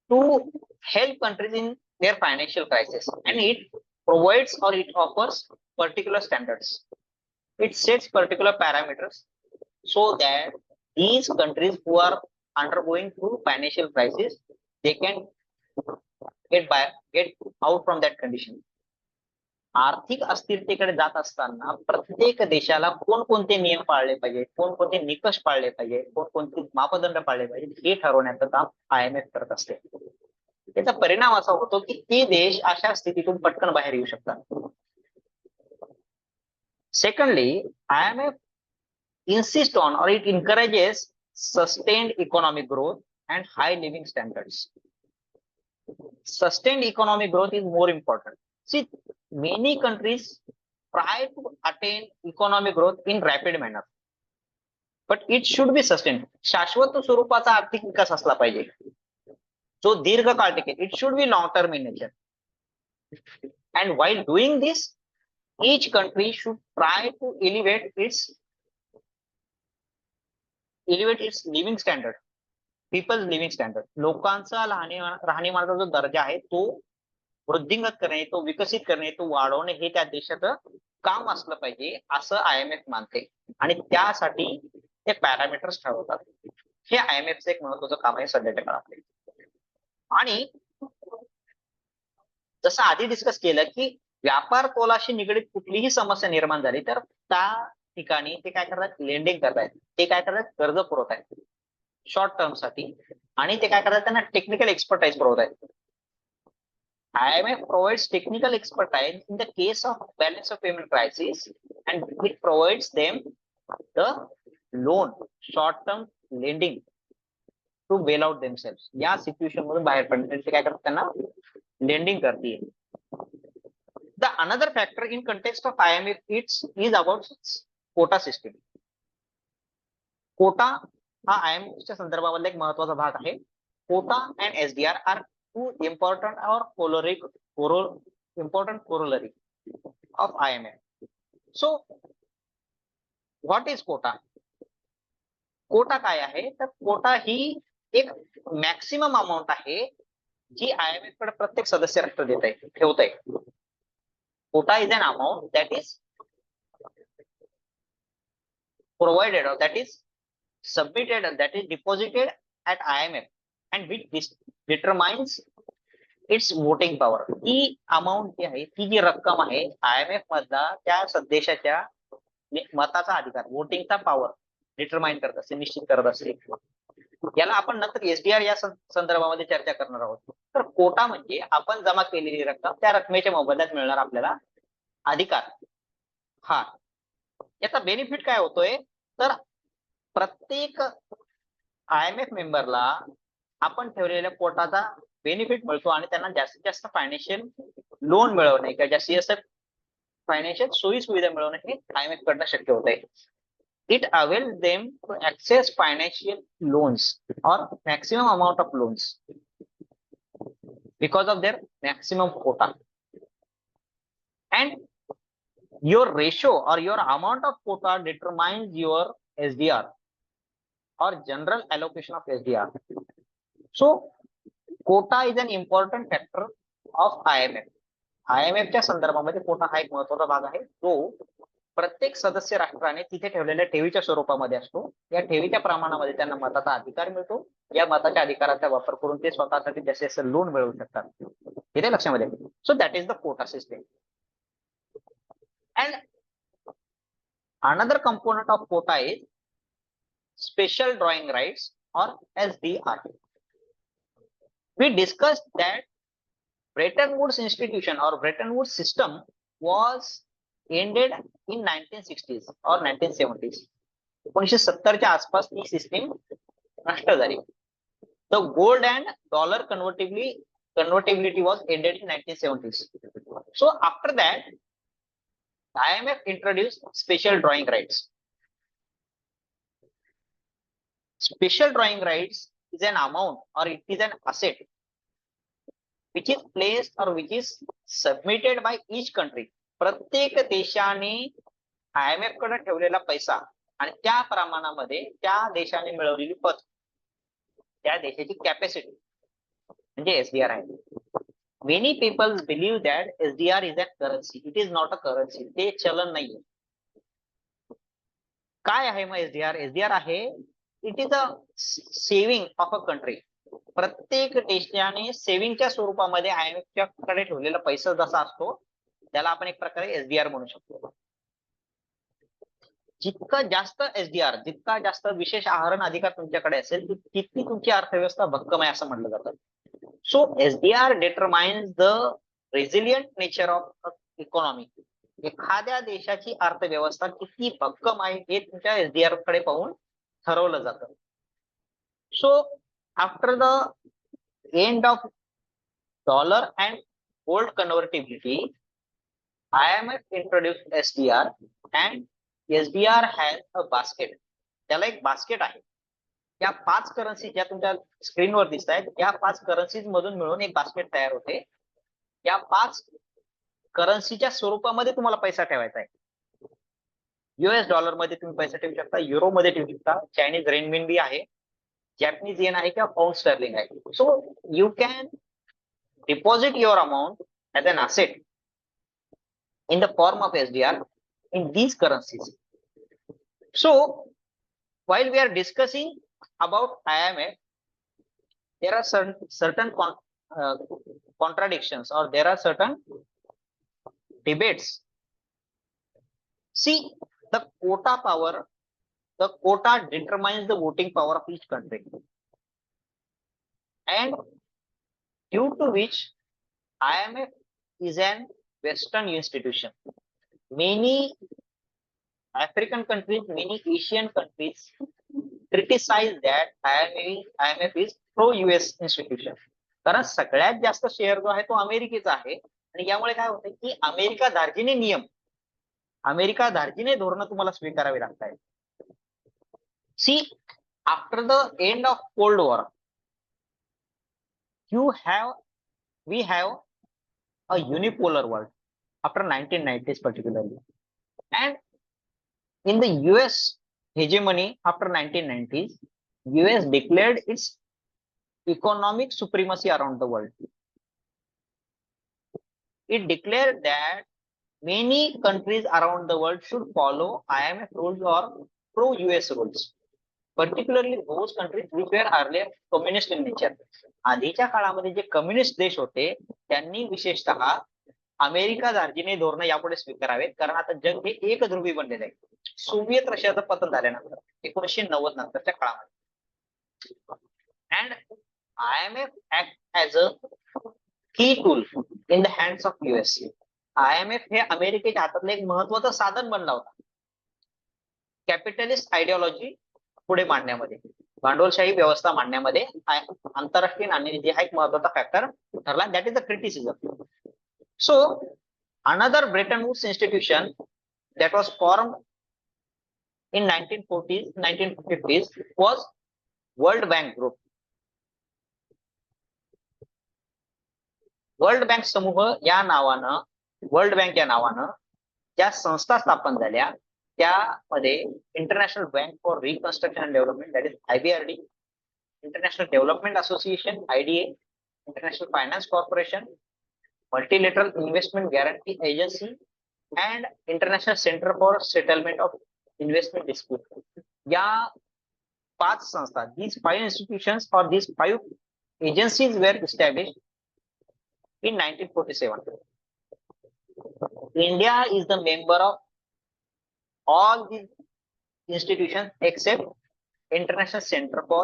to help countries in their financial crisis and it provides or it offers particular standards. It sets particular parameters so that these countries who are undergoing through financial crisis, they can get out from that condition. आर्थिक अस्थिरतेकडे जात असताना प्रत्येक देशाला कोणकोणते नियम पाळले पाहिजे, कोणकोणते निकष पाळले पाहिजे, कोणकोणते मापदंड पाळले पाहिजे हे ठरवण्याचं काम IMF करत असते. त्याचा परिणाम असा होतो की ते देश अशा स्थितीतून पटकन बाहेर येऊ शकतात. Secondly, IMF insists on or it encourages sustained economic growth and high living standards. Sustained economic growth is more important. See, many countries try to attain economic growth in rapid manner, but it should be sustained. शाश्वत स्वरूपाचा आर्थिक विकास असला पाहिजे जो दीर्घकाळ टिकेल. It should be long term in nature. And while doing this, each country should try to elevate its living standard, people's living standard. लोकांचा राहणीमानाचा जो दर्जा आहे तो वृद्धिंगत करणे, तो विकसित करणे, तो वाढवणे हे त्या देशाचं काम असलं पाहिजे असं IMF मानते आणि त्यासाठी ते पॅरामीटर्स ठरवतात. हे IMFचं एक महत्त्वाचं काम आहे सध्याच्या काळात. आणि जसं आधी डिस्कस केलं की व्यापार तोलाशी निगडीत कुठलीही समस्या निर्माण झाली तर त्या ठिकाणी ते काय करतात, लेंडिंग करतायत. ते काय करतात, कर्ज पुरवतायत शॉर्ट टर्म साठी आणि ते काय करतात, त्यांना टेक्निकल एक्सपर्टाइज पुरवतायत. IMF provides technical expertise in the case of balance of payment crisis and it provides them the loan, short term lending to bail out themselves. या सिच्युएशन मधून बाहेर पडण्यासाठी ते काय करतात, त्यांना लेंडिंग करते. The another factor in context of IMF is about quota system. Kota हा IMF च्या संदर्भामध्ये एक महत्त्वाचा भाग आहे. Kota and SDR are two important corollary of IMF. So what is quota? Kota काय आहे तर कोटा ही एक मॅक्सिमम अमाउंट आहे जी IMF कडे प्रत्येक सदस्य राष्ट्र देत आहे, ठेवत आहे. Quota is an amount that is provided or that is submitted or that is deposited at IMF and which determines its voting power. He amount जी आहे, ती जी रक्कम आहे IMF मधला त्या देशाच्या मताचा अधिकार, वोटिंगचा पॉवर डिटरमाइन करत असते, निश्चित करत असते. याला आपण नंतर SDR या संदर्भामध्ये चर्चा करणार आहोत. तर कोटा म्हणजे आपण जमा केलेली रक्कम, त्या रकमेच्या मोबदल्यात मिळणार आपल्याला अधिकार. हा याचा बेनिफिट काय होतोय तर प्रत्येक IMF मेंबरला आपण ठेवलेल्या कोटाचा बेनिफिट मिळतो आणि त्यांना जास्तीत जास्त फायनान्शियल लोन मिळवणे किंवा जास्तीत जास्त फायनान्शियल सोयी सुविधा मिळवणे हे IMF कडनं शक्य होत आहे. It avails them to access financial loans or maximum amount of loans. because of their maximum quota. And your ratio or your amount of quota determines your SDR or general allocation of SDR. So quota is an important factor of IMF. IMFच्या संदर्भामध्ये कोटा हा एक महत्वाचा भाग आहे, जो प्रत्येक सदस्य राष्ट्राने तिथे ठेवलेल्या ठेवीच्या स्वरूपामध्ये असतो. या ठेवीच्या प्रमाणामध्ये त्यांना मताचा अधिकार मिळतो. या मताच्या अधिकाराचा वापर करून ते स्वतःसाठी जसे लोन मिळवू शकतात. इथे लक्षामध्ये. सो that is the quota system. And another component of quota is special drawing rights or SDR. We discussed that Bretton Woods institution or Bretton Woods system was ended in 1960s or 1970s. 1970च्या आसपास ही system नष्ट झाली. The gold and dollar convertibility was ended in 1970s. So after that, IMF introduced special drawing rights. Special drawing rights is an amount or it is an asset which is placed or which is submitted by each country. प्रत्येक देशाने IMF कडे ठेवलेला पैसा आणि त्या प्रमाणामध्ये त्या देशाने मिळवलेली पत, त्या देशाची कॅपॅसिटी म्हणजे SDR आहे. Many people believe that SDR is a currency. It is not a currency. ते चलन नाहीये. काय आहे मग SDR? SDR आहे, it is a saving of a country. प्रत्येक देशाने सेव्हिंगच्या स्वरूपामध्ये IMF कडे ठेवलेला पैसा जसा असतो त्याला आपण एक प्रकारे SDR म्हणू शकतो. जितका जास्त SDR, जितका जास्त विशेष आहरण अधिकार तुमच्याकडे असेल तितकी तुमची अर्थव्यवस्था भक्कम आहे असं म्हटलं जातं. So SDR determines the resilient nature of economy. एखाद्या देशाची अर्थव्यवस्था किती भक्कम आहे हे तुमच्या SDR कडे पाहून ठरवलं जातं. So after the end of dollar and gold convertibility, IMF introduced SDR and SDR has a basket. त्याला एक बास्केट आहे. या 5 करन्सी ज्या तुमच्या स्क्रीनवर दिसत आहेत, या 5 करन्सीज मधून मिळून एक बास्केट तयार होते. या 5 करन्सीच्या स्वरूपामध्ये तुम्हाला पैसा ठेवायचा आहे. US डॉलर मध्ये तुम्ही पैसा ठेवू शकता, युरो मध्ये ठेवू शकता, चायनीज रेनमिनबी आहे, जॅपनीज येन आहे किंवा पाऊंड स्टर्लिंग आहे. So you can deposit your amount as an asset in the form of SDR in these currencies. So while we are discussing about IMF, there are certain contradictions or there are certain debates. See, the quota power, the quota determines the voting power of each country, and due to which IMF is an Western institution. Many African countries, many Asian countries criticize that IMF is pro-US institution. कारण सगळ्यात जास्त share जो आहे तो अमेरिकेचा आहे आणि यामुळे काय होतं की अमेरिका धार्जिणे नियम, अमेरिका धार्जिणे धोरणं तुम्हाला स्वीकारावी लागतात. See, after the end of cold war we have a unipolar world after 1990s particularly, and in the US hegemony after 1990s, US declared its economic supremacy around the world. It declared that many countries around the world should follow IMF rules or pro-US rules, particularly those countries which were earlier communist in nature. आधीच्या काळामध्ये जे communist देश होते त्यांनी विशेषतः America धार्जिणे धोरण यापुढे स्वीकारावेत, कारण आता जग हे एक ध्रुवी बनलेलं आहे. सोव्हिएत रशियाचं पतन झाल्यानंतर 1990 नंतरच्या काळामध्ये, and IMF act as a key tool in the hands of US. IMF हे अमेरिकेच्या हातातलं एक महत्वाचं साधन बनला होता कॅपिटलिस्ट आयडिओलॉजी पुढे मांडण्यामध्ये, भांडवलशाही व्यवस्था मांडण्यामध्ये. आंतरराष्ट्रीय नाणेनिधी हा एक महत्वाचा फॅक्टर ठरला. That is the criticism. So another Bretton Woods institution that was formed in 1940s, 1950s was World Bank Group. World bank समूह या नावानं, वर्ल्ड बँक या नावानं ज्या संस्था स्थापन झाल्या त्यामध्ये international bank for reconstruction and development, that is IBRD, international development association IDA, international finance corporation, multilateral investment guarantee agency and international centre for settlement of investment dispute. या 5 संस्था, these 5 institutions or these 5 agencies were established in 1947. India is the member of all these institutions except International Center for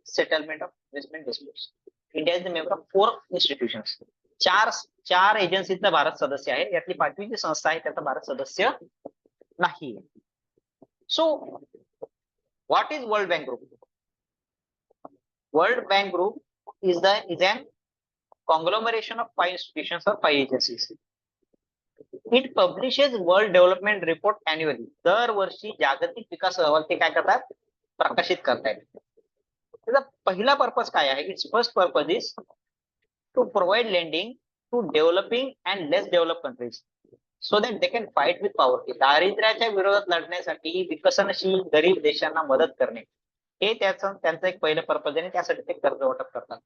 Settlement of Investment Disputes. India is the member of 4 institutions. चार एजन्सीचा भारत सदस्य आहे, यातली 5वी जी संस्था आहे त्याचा भारत सदस्य नाही. So what is world Bank group? World Bank Group is an conglomeration of 5 institutions or 5 agencies. It publishes World Development Report annually. दरवर्षी जागतिक विकास अहवाल ते काय करतात? प्रकाशित करतात. त्याचा पहिला पर्पज काय आहे? It's first purpose is to provide lending to developing and less develop countries so that they can fight with poverty. दारिद्र्याच्या विरोधात लढण्यासाठी विकसनशील गरीब देशांना मदत करणे हे त्यांचं एक पहिलं पर्पज आहे आणि त्यासाठी ते कर्ज वाटप करतात.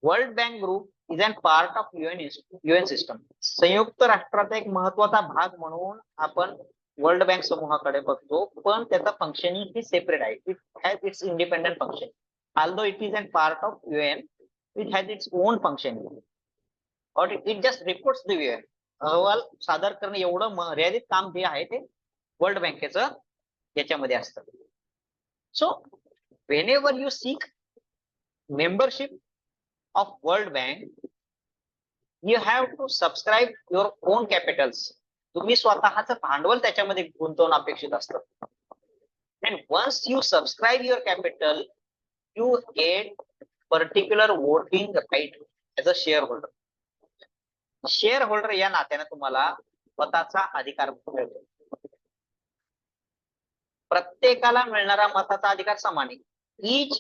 World Bank group is an part of UN system. संयुक्त राष्ट्राचा एक महत्वाचा भाग म्हणून आपण वर्ल्ड बँक समूहाकडे बघतो, पण त्याचा फंक्शनिंग ही सेपरेट आहे. It has its independent function. Although it is an part of UN, it has its own functioning. और it just reports the UN. अहवाल सादर करणे एवढं मर्यादित काम जे आहे ते वर्ल्ड बँकेचं याच्यामध्ये असतं. So whenever you seek membership of World Bank, you have to subscribe your own capitals. तुम्ही स्वतःचं भांडवल त्याच्यामध्ये गुंतवणं अपेक्षित असतं. And once you subscribe your capital, you get particular voting right as a share holder. Share holder या नात्याने तुम्हाला मताचा अधिकार मिळतो. प्रत्येकाला मिळणारा मताचा अधिकार समान आहे. Each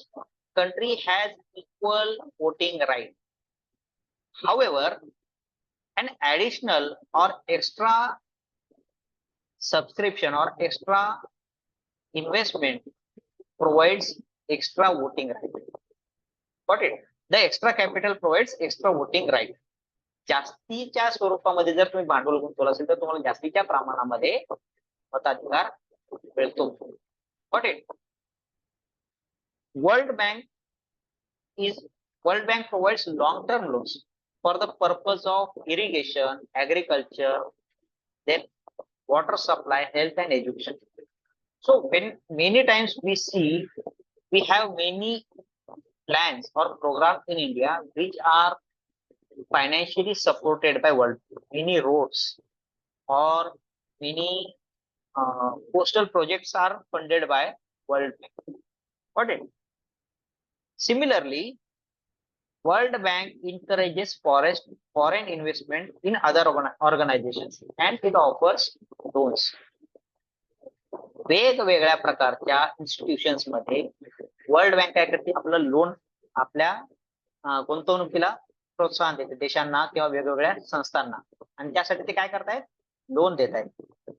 country has equal voting right. However, an additional or extra subscription or extra investment provides extra voting right. Got it? The extra capital provides extra voting right. जास्तीच्या स्वरूपामध्ये जर तुम्ही भांडवल गुंतवलं असेल तर तुम्हाला जास्तीच्या प्रमाणामध्ये मताधिकार मिळतो. Got it? World Bank provides long-term loans for the purpose of irrigation, agriculture, then water supply, health and education. So when many times we have many plans or programs in India which are financially supported by World Bank. Many roads or many coastal projects are funded by World Bank. Got it? Similarly, World Bank encourages foreign investment in other organizations and it offers loans. वेगवेगळ्या प्रकारच्या institutions मध्ये world bank काय करते? आपलं loan आपल्या गुंतवणुकीला प्रोत्साहन देते देशांना किंवा वेगवेगळ्या संस्थांना, आणि त्यासाठी ते काय करतायत? लोन देत आहेत.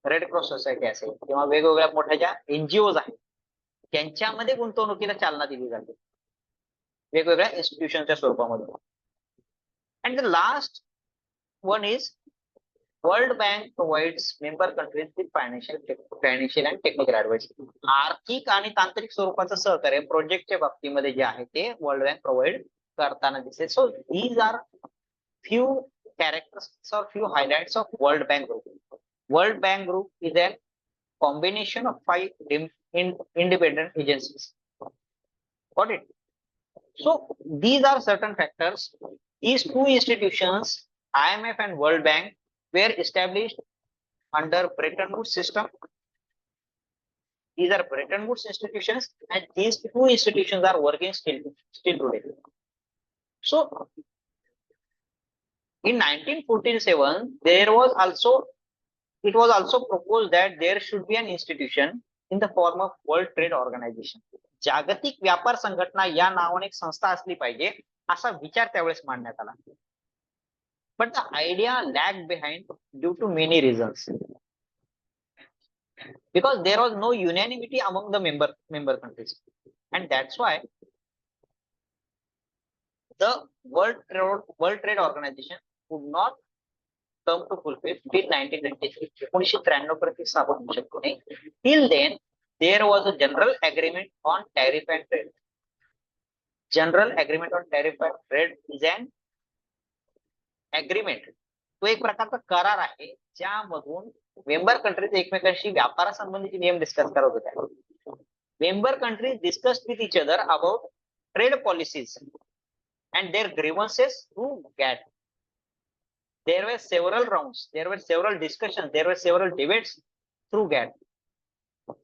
रेड क्रॉस सोसायटी असेल किंवा वेगवेगळ्या मोठ्या ज्या NGOज आहेत त्यांच्यामध्ये गुंतवणुकीला चालना दिली जाते वेगवेगळ्या इन्स्टिट्यूशनच्या स्वरूपामध्ये. And the last one is world bank provides member countries with financial and technical advice. आर्थिक आणि तांत्रिक स्वरूपाचं सहकार्य प्रोजेक्टच्या बाबतीमध्ये जे आहे ते वर्ल्ड बँक प्रोव्हाइड करताना दिसते. So these are few characteristics or few highlights of World Bank Group. World Bank Group is a combination of 5 independent agencies. Got it? So these are certain factors. These 2 institutions, IMF and World Bank, were established under Bretton Woods system. These are Bretton Woods institutions, and these 2 institutions are working still today. So in 1947, it was also proposed that there should be an institution in the form of World Trade Organization. जागतिक व्यापार संघटना या नावाने एक संस्था असली पाहिजे असा विचार त्यावेळेस मांडण्यात आला. But the idea lag behind due to many reasons, because there was no unanimity among the member countries, and that's why the World Trade Organization would not come to fulfill till 1993. 1993 पर्यंत स्थापन होऊ शकतो नाही. Till then there was a general agreement on tariff and trade. General agreement on tariff and trade is an agreement. तो एक प्रकारचा करार आहे ज्यामधून मेंबर कंट्रीज एकमेकांशी व्यापारासंबंधीचे नियम डिस्कस करत होत्या. Member countries discussed with each other about trade policies and their grievances through GATT. There were several rounds, there were several discussions, there were several debates through GATT.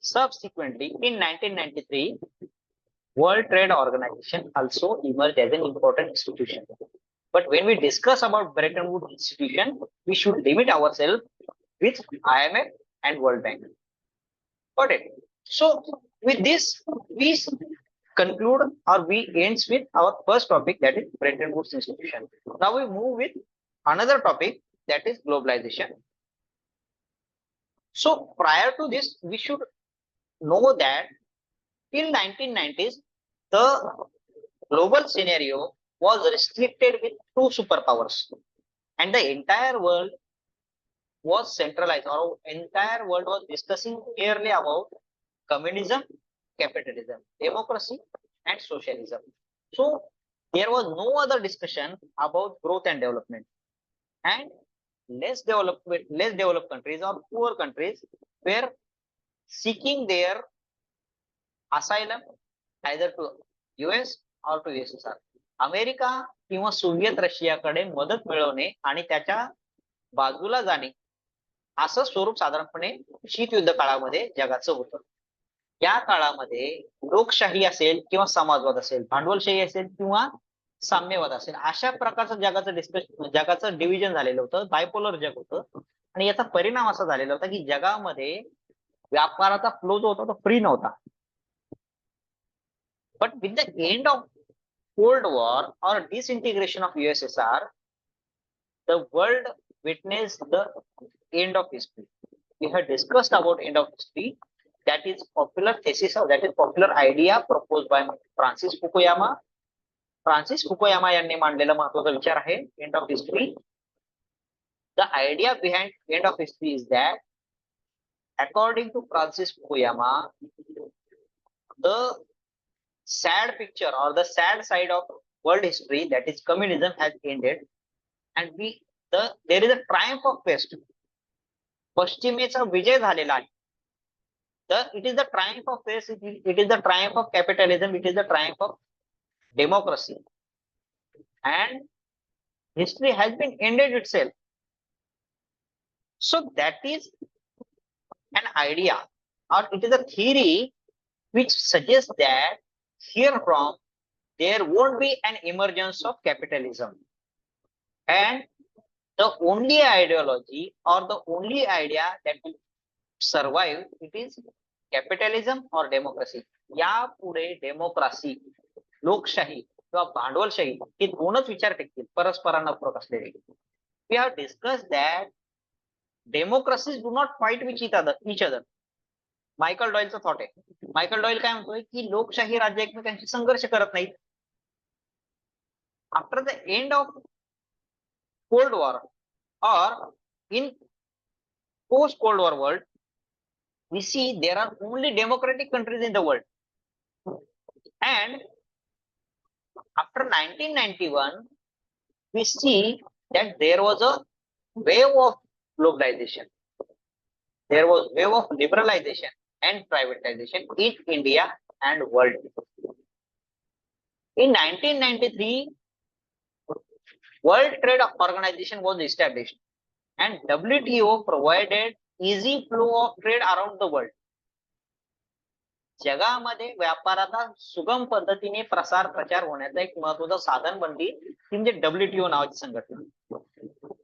Subsequently, in 1993, World Trade Organization also emerged as an important institution. But when we discuss about Bretton Woods institution, we should limit ourselves with IMF and World Bank. Got it? So, with this, we conclude or we ends with our first topic, that is Bretton Woods institution. Now we move with another topic, that is globalization. So prior to this, we should know that till 1990s the global scenario was restricted with two superpowers, and the entire world was centralized, or entire world was discussing clearly about communism, capitalism, democracy and socialism. So there was no other discussion about growth and development, and less developed countries or poor countries were seeking their asylum either to US or to USSR. America किंवा Soviet रशियाकडे मदत मिळवणे आणि त्याच्या बाजूला जाणे असं स्वरूप साधारणपणे शीत युद्ध काळामध्ये जगाचं होतं. या काळामध्ये लोकशाही असेल किंवा समाजवाद असेल, भांडवलशाही असेल किंवा साम्यवाद असेल, अशा प्रकारचं जगाचं डिव्हिजन झालेलं होतं, बायपोलर जग होतं. आणि याचा परिणाम असा झालेला होता की जगामध्ये व्यापाराचा फ्लो जो होता तो फ्री नव्हता. But with the end of cold war और डिसइंटिग्रेशन of USSR, the world witnessed the end of history. We have discussed about end of history. That is popular thesis, or that is popular idea proposed by Francis Fukuyama. Francis Fukuyama यांनी मांडलेला महत्त्वाचा विचार आहे end of history. The idea behind end of history is that, according to Francis Fukuyama, the sad picture or the sad side of world history, that is communism, has ended, and there is a triumph of West. पश्चिमेचा विजय झालेला आहे. It is the triumph of West, it is the triumph of capitalism, it is the triumph of democracy, and history has been ended itself. So that is an idea, or it is a theory which suggests that here from there won't be an emergence of capitalism, and the only ideology or the only idea that will survive, it is capitalism or democracy. यापुढे democracy, लोकशाही किंवा भांडवलशाही हे दोनच विचार टिकतील, परस्परांना पूरक असलेले. We have discussed that democracies do not fight with each other. Michael डॉयलचा thought आहे. Michael Doyle काय म्हणतोय की लोकशाही राज्य एकमेकांशी संघर्ष करत नाहीत. After the end of cold war or in post Cold War world, we see there are only democratic countries in the world, and after 1991 we see that there was a wave of globalization, there was wave of liberalization and privatization in India and world. In 1993 World Trade Organization was established, and WTO provided easy flow of trade around the world. जगामध्ये व्यापाराचा सुगम पद्धतीने प्रचार होण्याचा एक महत्त्वाचं साधन बनली ती म्हणजे WTO नावाची संघटना.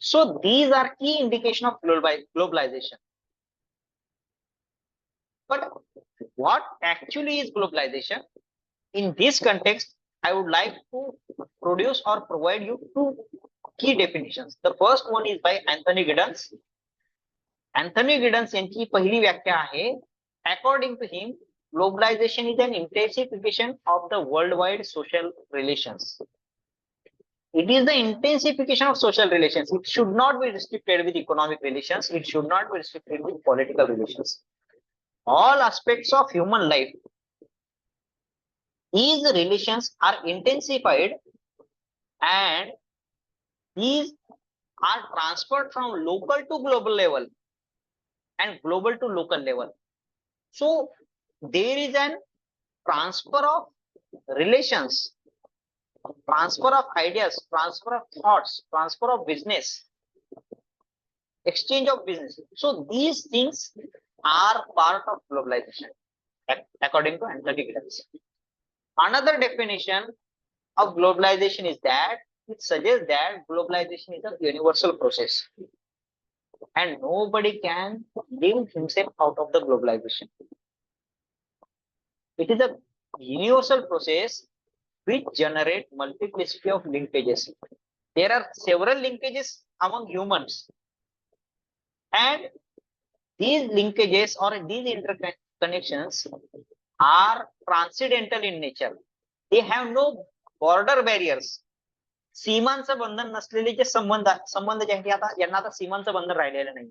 So these are key indication of globalization. But what actually is globalization? In this context, I would like to produce or provide you two key definitions. The first one is by Anthony Giddens. Anthony Giddens यांची पहिली व्याख्या आहे, according to him, globalization is an intensification of the worldwide social relations. It is the intensification of social relations. It should not be restricted with economic relations. It should not be restricted with political relations. All aspects of human life, these relations are intensified and these are transferred from local to global level and global to local level. So there is an transfer of relations, transfer of ideas, transfer of thoughts, transfer of business, exchange of business. So these things are part of globalization, according to Anthony Giddens. Another definition of globalization is that it suggests that globalization is a universal process and nobody can live himself out of the globalization. It is a universal process which generate multiplicity of linkages. There are several linkages among humans, and these linkages or these interconnections are transcendental in nature. They have no border barriers. सीमांचं बंधन नसलेले जे संबंध जे आहेत आता यांना आता सीमांचं बंधन राहिलेलं नाही.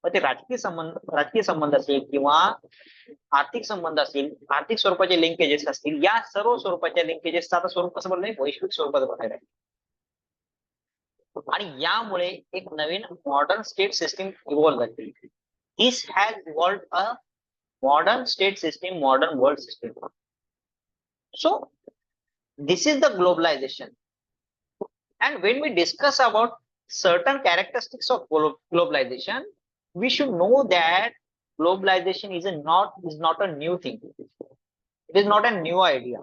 मग ते राजकीय संबंध असेल किंवा आर्थिक संबंध असतील, आर्थिक स्वरूपाचे लिंकेजेस असतील, या सर्व स्वरूपाच्या लिंकेजेसचं आता स्वरूप कसं बनलंय, वैश्विक स्वरूपात बनलेलं आहे. आणि यामुळे एक नवीन मॉडर्न स्टेट सिस्टीम इव्हॉल्व्ह झाली. This has evolved a modern state system, modern world system. So this is the globalization. And when we discuss about certain characteristics of globalization, we should know that globalization is not a new thing. It is not a new idea.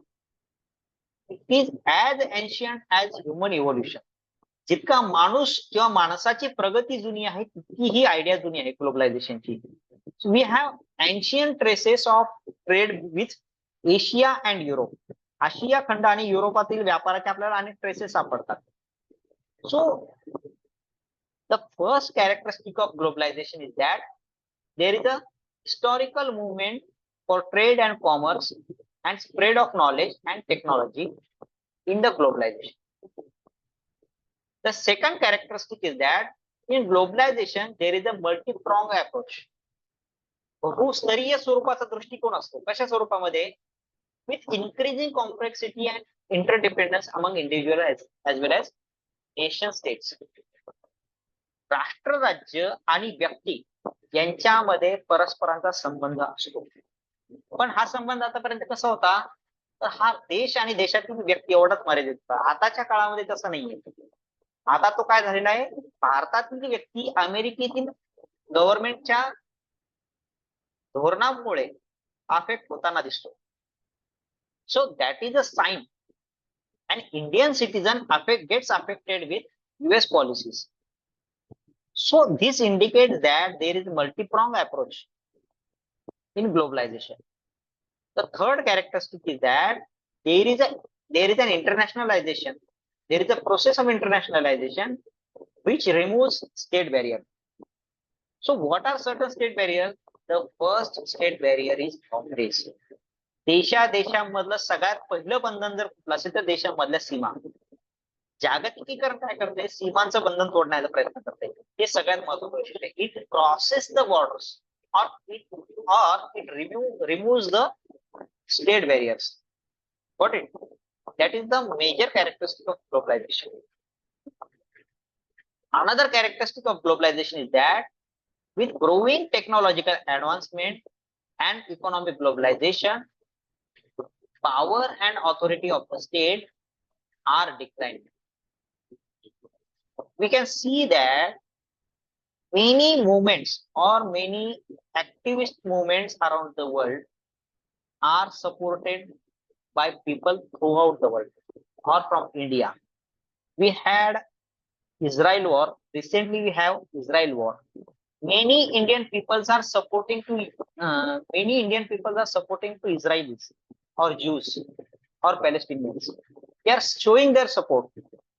It is as ancient as human evolution. जितका माणूस किंवा माणसाची प्रगती जुनी आहे तितकी ही idea जुनी आहे ग्लोबलायझेशनची. So we have ancient traces of trade with Asia and Europe. Asia खंड आणि युरोपातील व्यापाराचे आपल्याला अनेक ट्रेसेस सापडतात. So the first characteristic of globalization is that there is a historical movement for trade and commerce and spread of knowledge and technology in the globalization. The second characteristic is that in globalization there is a multi-pronged approach. बहुस्तरीय स्वरूपाचा दृष्टिकोन असतो. कशा स्वरूपामध्ये? With increasing complexity and interdependence among individual as well as nation states. राष्ट्र, राज्य आणि व्यक्ती यांच्यामध्ये परस्परांचा संबंध असतो. पण हा संबंध आतापर्यंत कसा होता, तर हा देश आणि देशातील व्यक्ती एवढाच मर्यादित होता. आताच्या काळामध्ये तसं नाहीये. आता तो काय झालेला आहे, भारतातील व्यक्ती अमेरिकेतील गव्हर्नमेंटच्या धोरणामुळे अफेक्ट होताना दिसतो. So that is a sign. And Indian citizen gets affected with US policies. So this indicates that there is multi-pronged approach in globalization. The third characteristic is that there is an internationalization. There is a process of internationalization which removes state barrier. So what are certain state barriers? The first state barrier is boundaries. देशांमधलं सगळ्यात पहिलं बंधन जर कुठलं असेल तर देशांमधल्या सीमा. जागतिकीकरण काय करते, सीमांचं बंधन तोडण्याचा प्रयत्न करते. हे सगळ्यात महत्त्वाचं वैशिष्ट्य आहे. It crosses the borders or it removes the state barriers. Got it? That is the major characteristic of globalization. Another characteristic of globalization is that with growing technological advancement and economic globalization, power and authority of the state are declining. We can see that many movements or many activist movements around the world are supported by people throughout the world or from India. We had Israel war. Recently we have Israel war. Many Indian peoples are supporting to Israelis or Jews. or Palestinians. They are showing their support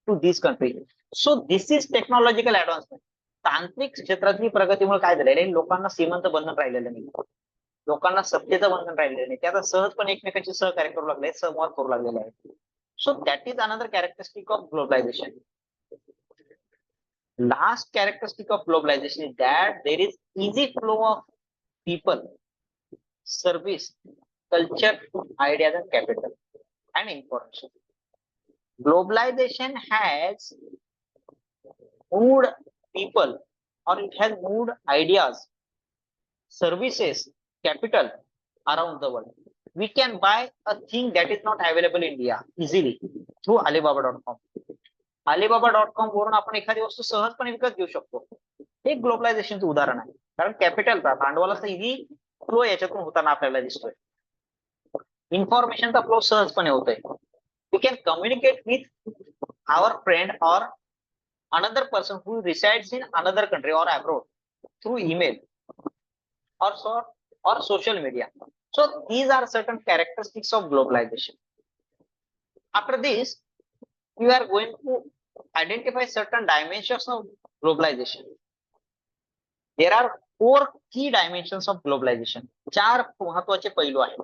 to these countries. So this is technological advancement. तांत्रिक क्षेत्रातली प्रगतीमुळे काय झालेलं आहे, लोकांना सीमांत बंधन राहिलेलं नाही, लोकांना सत्तेचं बंधन राहिलेलं नाही, ते आता सहजपणे एकमेकांची सहकार्य करू लागले, संवाद करू लागलेले आहे. सो that is another characteristic of globalisation. Last characteristic of globalization is that there is easy flow of people, service, culture, ideas, and capital and information. Globalization has moved people, or it has moved ideas, services, capital around the world. We can buy a thing that is not available in India easily through Alibaba.com. Alibaba.com वरून आपण एखादी वस्तू सहजपणे विकत घेऊ शकतो. हे ग्लोबलायझेशनचं उदाहरण आहे, कारण कॅपिटलचा, भांडवलाचा इझी फ्लो याच्यातून होताना आपल्याला दिसतोय. इन्फॉर्मेशनचा फ्लो सहजपणे होतोय. We can communicate with our friend or another person who resides in another country or abroad through email or social media. So these are certain characteristics of globalization. After this, we are going to identify certain dimensions of globalization. There are 4 key dimensions of globalization. 4 महत्वाचे पैलू आहेत.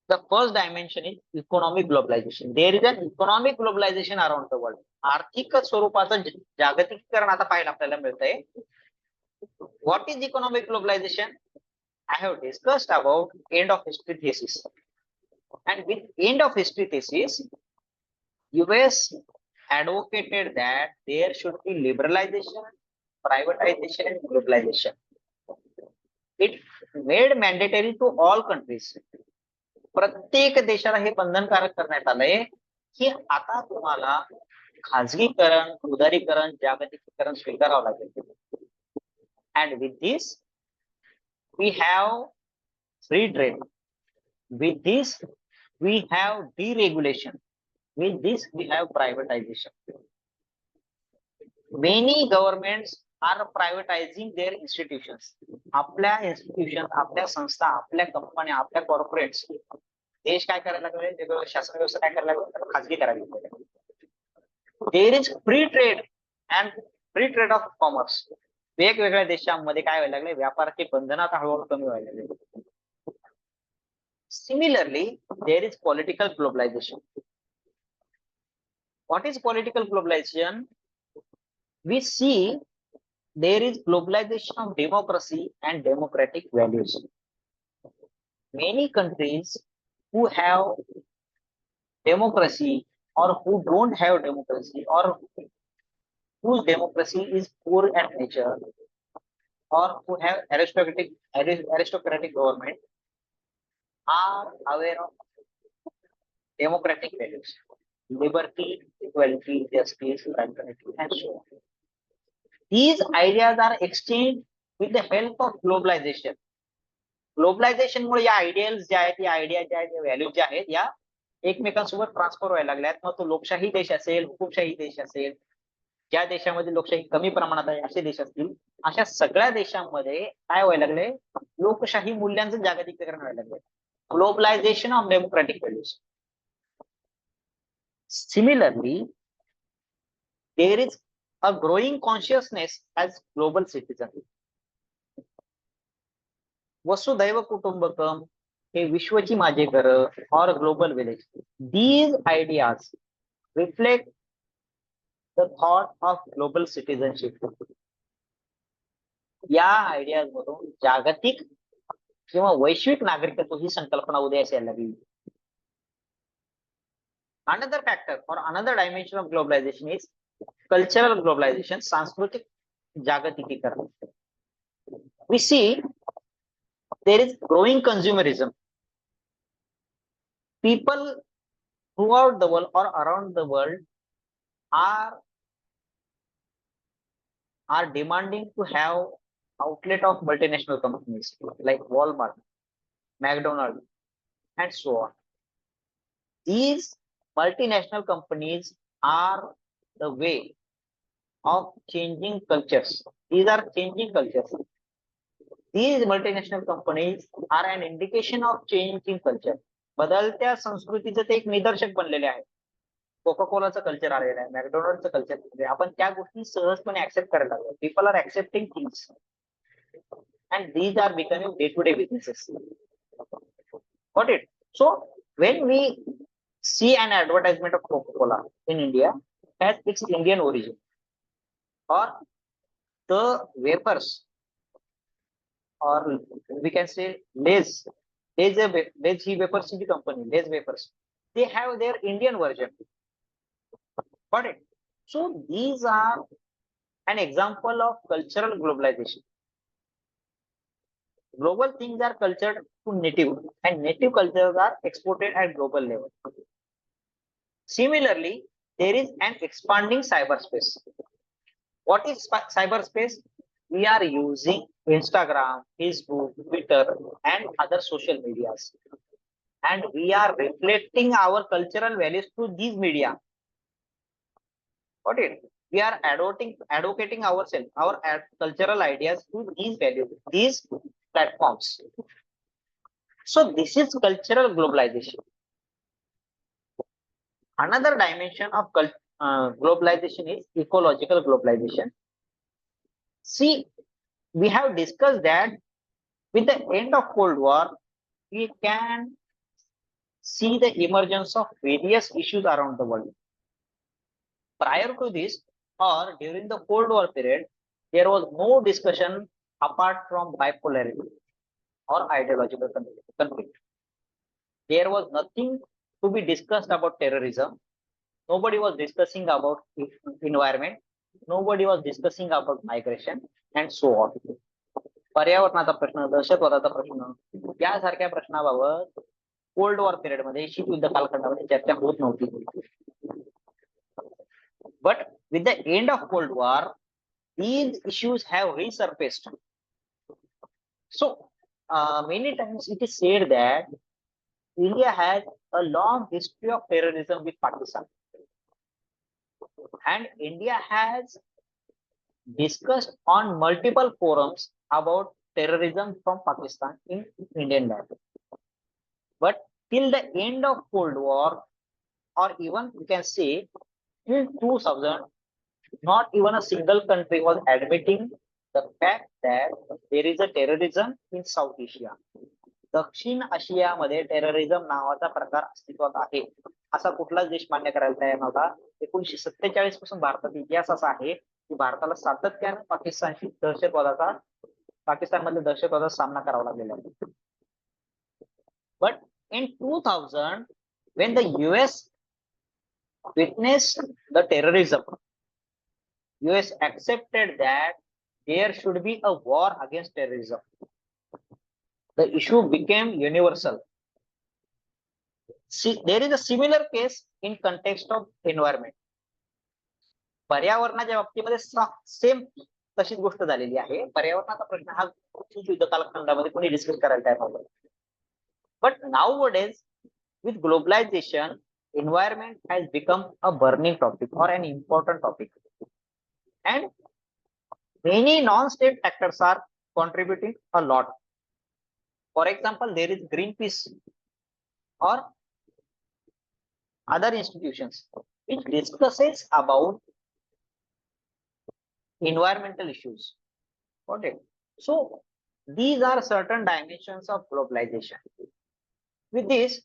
The first dimension is economic globalization. There is an economic globalization around the world. आर्थिक स्वरूपाचं जागतिकीकरण आता पाहायला आपल्याला मिळतंय. What is economic globalization? I have discussed about end of history thesis. And with end of history thesis, US advocated that there should be liberalization, privatization, and globalization. It made mandatory to all countries. प्रत्येक देशाला हे बंधनकारक करण्यात आलंय की आता तुम्हाला खाजगीकरण, उदारीकरण, जागतिकीकरण स्वीकारावं लागेल. And with this we have free trade. With this we have deregulation. With this we have privatization. Many governments are privatizing their institutions. आपल्या institutions, आपल्या संस्था, आपल्या कंपन्या, आपल्या कॉर्पोरेट्स, देश काय करायला लागले, शासन व्यवस्था काय करायला लागले, खाजगी करायला लागले. There is free trade and free trade of commerce. वेगवेगळ्या देशांमध्ये काय व्हायला लागले, व्यापाराची बंधनं आता हळूहळू कमी व्हायला लागले. Similarly, there is political globalization. What is political globalization? We see there is globalization of democracy and democratic values. Many countries who have democracy or who don't have democracy, or whose democracy is poor at nature, or who have aristocratic government, are aware of democratic values: liberty, equality, justice, fraternity, and so on. These ideas are exchanged with the help of globalization. Globalization मुळे या ideals ज्या आहेत, या idea ज्या आहेत, values ज्या आहेत, या एकमेकांसोबत ट्रान्सफर व्हायला लागल्यात. मग तो लोकशाही देश असेल, हुकुमशाही देश असेल, ज्या देशामध्ये लोकशाही कमी प्रमाणात आहे असे देश असतील, अशा सगळ्या देशांमध्ये काय व्हायला लागले, लोकशाही मूल्यांचं जागतिकीकरण व्हायला लागले. Globalisation of democratic values. Similarly, there is a growing consciousness as global citizen. वसुधैव कुटुंबकम, हे विश्वची माझे घर, और global village. These ideas reflect the thought of global citizenship. या आयडियाज मधून जागतिक किंवा वैश्विक नागरिकत्व ही संकल्पना उदयास यायला लागली. Another factor or another dimension of globalization is cultural globalization, सांस्कृतिक जागतिकीकरण. We see there is growing consumerism. People throughout the world or around the world are demanding to have outlet of multinational companies like Walmart, McDonald's, and so on. These multinational companies are the way of changing cultures. These are changing cultures. These multinational companies are an indication of changing culture. बदलत्या संस्कृतीचं ते एक निदर्शक बनलेले आहे. Coca कोलाचं culture आलेलं आहे, मॅकडोनल्डचं culture, आपण त्या गोष्टी सहजपणे ऍक्सेप्ट करायला लागलो. People are accepting things and these are becoming day to day businesses. Got it? So when we see an advertisement of Coca-Cola in India, has its Indian origin, or the wafers, or we can say Lay's. Lay's he wafers ची company, Lay's wafers, they have their Indian version. Got it? So these are an example of cultural globalization. Global things are cultured to native, and native cultures are exported at global level. Similarly, there is an expanding cyberspace. What is cyberspace? We are using Instagram, Facebook, Twitter, and other social medias, and we are reflecting our cultural values through these media. Got it? We are advocating ourselves, our cultural ideas through these values, these platforms. So this is cultural globalization. Another dimension of globalization is ecological globalization. See, we have discussed that with the end of Cold War, we can see the emergence of various issues around the world. Prior to this, or during the Cold War period, there was no discussion apart from bipolarity or ideological conflict. There was nothing to be discussed about terrorism. Nobody was discussing about environment. Nobody was discussing about migration and so on. पर्यावरणाचा प्रश्न, दहशतवादाचा प्रश्न, यासारख्या प्रश्नाबाबत cold war period मध्ये, शीतयुद्ध कालखंडामध्ये चर्चा होत नव्हती. But with the end of Cold War, these issues have resurfaced. So many times it is said that India has a long history of terrorism with Pakistan, and India has discussed on multiple forums about terrorism from Pakistan in Indian land. But till the end of Cold War, or even you can say till 2000, not even a single country was admitting the fact that there is a terrorism in South Asia. दक्षिण आशियामध्ये terrorism नावाचा प्रकार अस्तित्वात आहे, असा कुठलाच देश मान्य करायला तयार नव्हता. 1947 पासून भारताचा इतिहास असा आहे की भारताला सातत्याने पाकिस्तानमधल्या दहशतवादाचा सामना करावा लागलेला आहे. But in 2000, when the US witnessed the terrorism, US accepted that there should be a war against terrorism. The issue became universal. See, there is a similar case in context of environment. पर्यावरणाच्या बाबतीमध्ये same तशीच गोष्ट झालेली आहे. पर्यावरणाचा प्रश्न हा युद्ध कालखंडामध्ये कोणी डिस्कस करायला तयार नव्हतं. But nowadays, with globalization, environment has become a burning topic or an important topic, and many non-state actors are contributing a lot. For example, there is Greenpeace or other institutions which discusses about environmental issues. Got it? So these are certain dimensions of globalization. With this,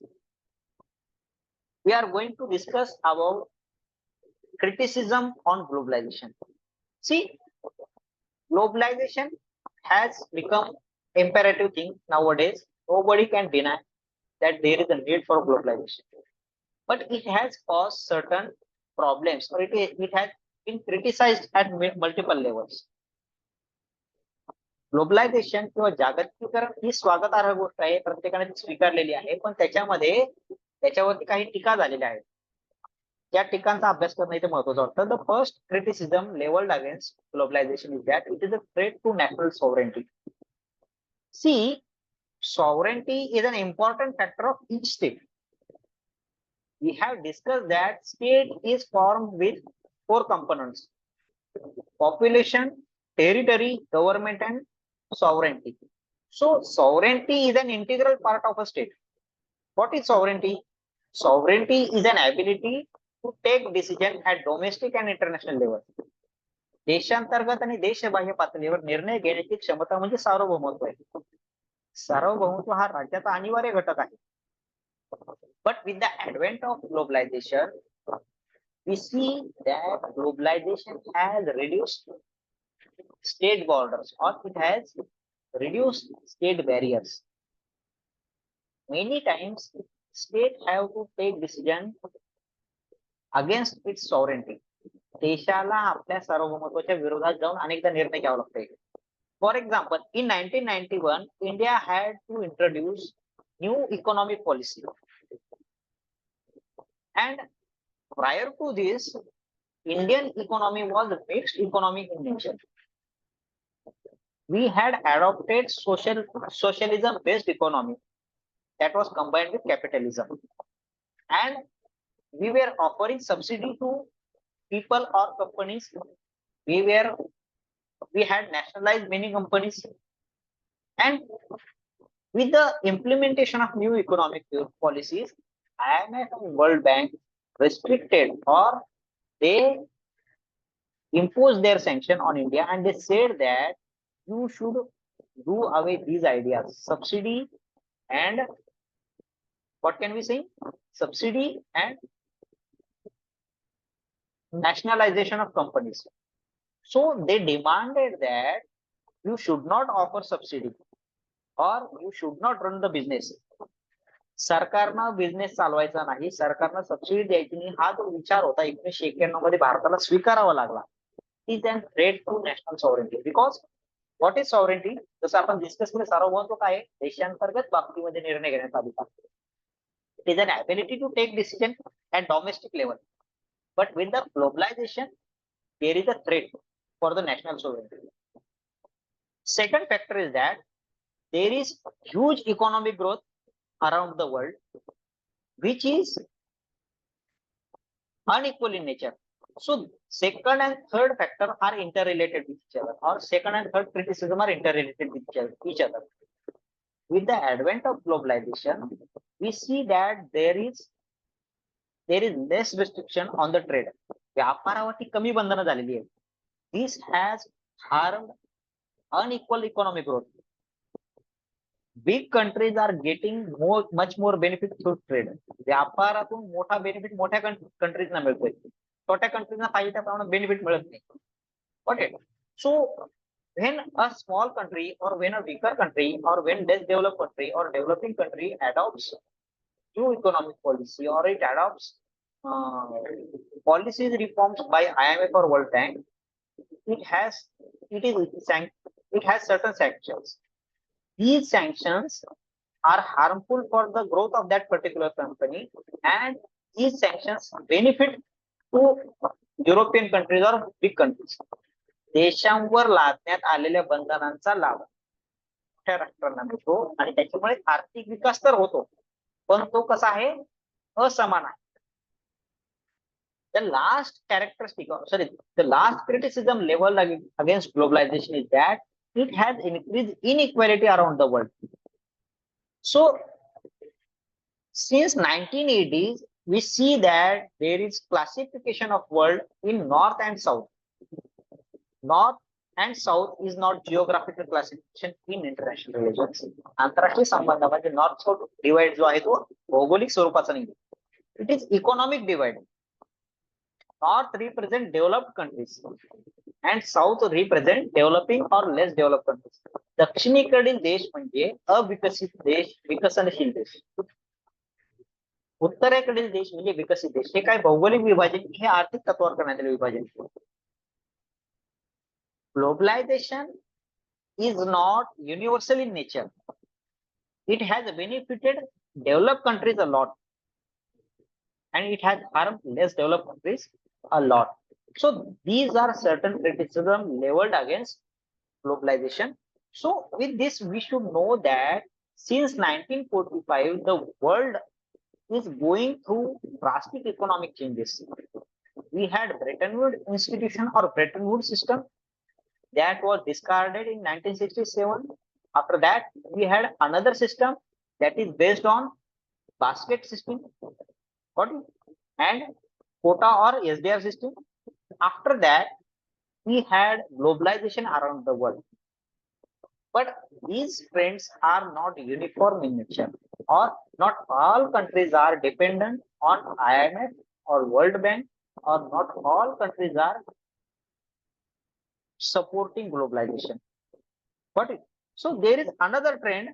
we are going to discuss about criticism on globalization. See, globalization has become imperative thing nowadays. Nobody can deny that there is a need for globalization, but it has caused certain problems, or it has been criticized at multiple levels. Globalisation किंवा जागतिकीकरण ही स्वागतार्ह गोष्ट आहे, प्रत्येकाने ती स्वीकारलेली आहे, पण त्याच्यावरती काही टीका झालेल्या आहेत. त्या टीकांचा अभ्यास करणं इथे महत्त्वाचं वाटतं. The first criticism levelled against globalization is that it is a threat to national sovereignty. See, sovereignty is an important factor of each state. We have discussed that state is formed with 4 components: population, territory, government, and sovereignty. So sovereignty is an integral part of a state. What is sovereignty? Sovereignty is an ability to take decision at domestic and international level. देशांतर्गत आणि देशबाह्य पातळीवर निर्णय घेण्याची क्षमता म्हणजे सार्वभौमत्व आहे. सार्वभौमत्व हा राज्याचा अनिवार्य घटक आहे. But with the advent of globalization, we see that globalization has reduced state borders, or it has reduced state barriers. Many times, states have to take decision against its sovereignty. देशाला आपल्या सार्वभौमत्वाच्या विरोधात जाऊन अनेकदा निर्णय घ्यावा लागतो. For example, in 1991, India had to introduce new economic policy. And prior to this, Indian economy was a mixed economic in nature. We had adopted socialism-based economy that was combined with capitalism. And we were offering subsidy to people or companies. We had nationalized many companies, and with the implementation of new economic policies, IMF and World Bank restricted, or they imposed their sanction on India, and they said that you should do away these ideas, subsidy and what can we say? Subsidy and nationalization of companies. So they demanded that you should not offer subsidy or you should not run the business. सरकारनं business चालवायचा नाही, सरकारनं subsidy द्यायची नाही, हा जो विचार होता 1991 मध्ये भारताला स्वीकारावा लागला. Is an threat to national sovereignty. Because what is sovereignty? जसं आपण डिस्कस केलं, सार्वभौमत्व काय आहे? देशांतर्गत बाबतीमध्ये निर्णय घेण्याचा अधिकार. It is an ability to take decision at domestic level. But with the globalization, there is a threat for the national sovereignty. Second factor is that there is huge economic growth around the world, which is unequal in nature. So second and third factor are interrelated with each other, or second and third criticism are interrelated with each other. With the advent of globalization, we see that there is less restriction on the trade. व्यापारावरती कमी बंधनं झालेली आहेत. This has harmed unequal economic growth. Big countries are getting much more benefit through trade. व्यापारातून मोठा benefit मोठ्या कंट्रीजना मिळतोय, छोट्या कंट्रीजना पाहिजे त्या प्रमाणात बेनिफिट मिळत नाही. Okay, so when a small country or when a weaker country or when less developed country or developing country adopts new economic policy or it adopts policies reforms by IMF or World Bank, it has certain sanctions. These sanctions are harmful for the growth of that particular company, and these sanctions benefit to European countries or big countries. देशांवर लादण्यात आलेल्या बंधनांचा लाभ मोठ्या राष्ट्रांना मिळतो आणि त्याच्यामुळे आर्थिक विकास तर होतो, पण तो कसा आहे? असमान आहे. The last criticism leveled against globalization is that it has increased inequality around the world. So since 1980s, we see that there is classification of world in north and south. North and south is not geographical classification in international relations. आंतरराष्ट्रीय संबंधामध्ये north south divide जो आहे तो भौगोलिक स्वरूपाचा नाही. It is economic divide. North represent developed countries and South represent developing or less developed countries. दक्षिणेकडील देश म्हणजे अविकसित देश, विकसनशील देश. उत्तरेकडील देश म्हणजे विकसित देश. हे काय भौगोलिक विभाजन, हे आर्थिक तत्वावर करण्यात आलेले विभाजन. Globalization is not universal in nature. It has benefited developed countries a lot, and it has harmed less developed countries a lot. So these are certain criticism leveled against globalization. So with this, we should know that since 1945, the world is going through drastic economic changes. We had Bretton Woods institution or Bretton Woods system that was discarded in 1967. After that, we had another system that is based on basket system, got it? And quota or SDR system. After that, we had globalization around the world. But these trends are not uniform in nature, or not all countries are dependent on IMF or World Bank, or not all countries are supporting globalization. Got it? So there is another trend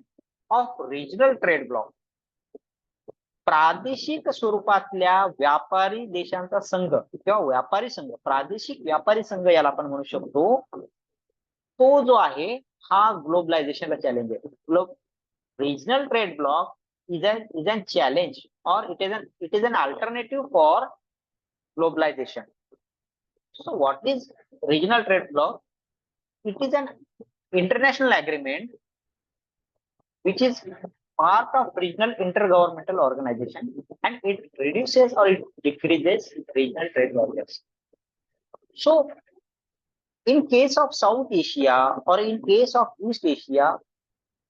of regional trade block. प्रादेशिक स्वरूपातल्या व्यापारी देशांचा संघ किंवा व्यापारी संघ, प्रादेशिक व्यापारी संघ याला आपण म्हणू शकतो, तो जो आहे हा ग्लोबलायझेशनला चॅलेंज आहे. Regional trade block is an challenge, or it is an alternative for globalization. So what is regional trade block? It is an international agreement which is part of regional intergovernmental organization, and it reduces or it decreases regional trade barriers. So in case of South Asia or in case of East Asia,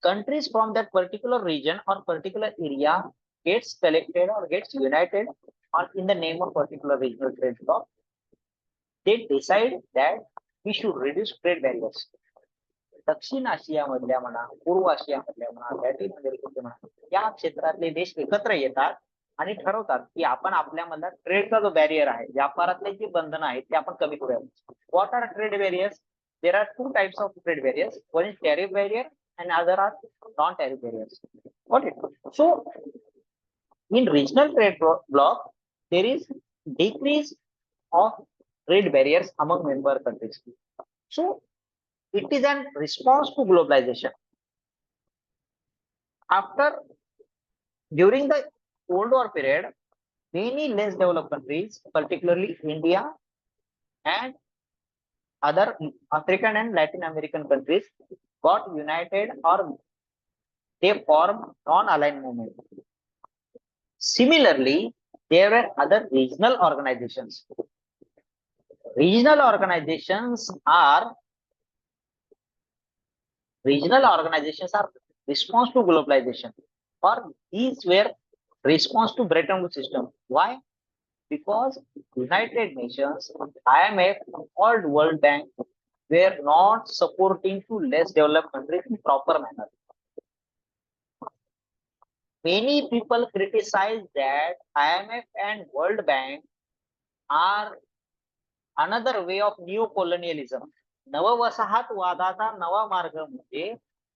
countries from that particular region or particular area gets collected or gets united or in the name of particular regional trade block. They decide that we should reduce trade barriers. दक्षिण आशियामधल्या म्हणा, पूर्व आशियामधल्या म्हणा, Latin अमेरिकेचे म्हणा, या क्षेत्रातले देश एकत्र येतात आणि ठरवतात की आपण आपल्यामधला ट्रेडचा जो बॅरियर आहे, व्यापारातले जे बंधन आहेत ते आपण कमी करूया. What are trade barriers? There are two types of trade barriers. One is tariff barrier and other are non-tariff barriers. Got it? So in regional trade block, there is decrease of trade barriers among member countries. So it is an response to globalization. During the Cold War period, many less developed countries, particularly India and other African and Latin American countries, got united or they formed non-aligned movement. Similarly, there were other regional organizations. Regional organizations are response to globalization, or these were response to Bretton Woods system. Why? Because United Nations, IMF, or World Bank were not supporting to less developed countries in proper manner. Many people criticize that IMF and World Bank are another way of neo-colonialism. नववसाहतवादाचा नवा मार्ग म्हणजे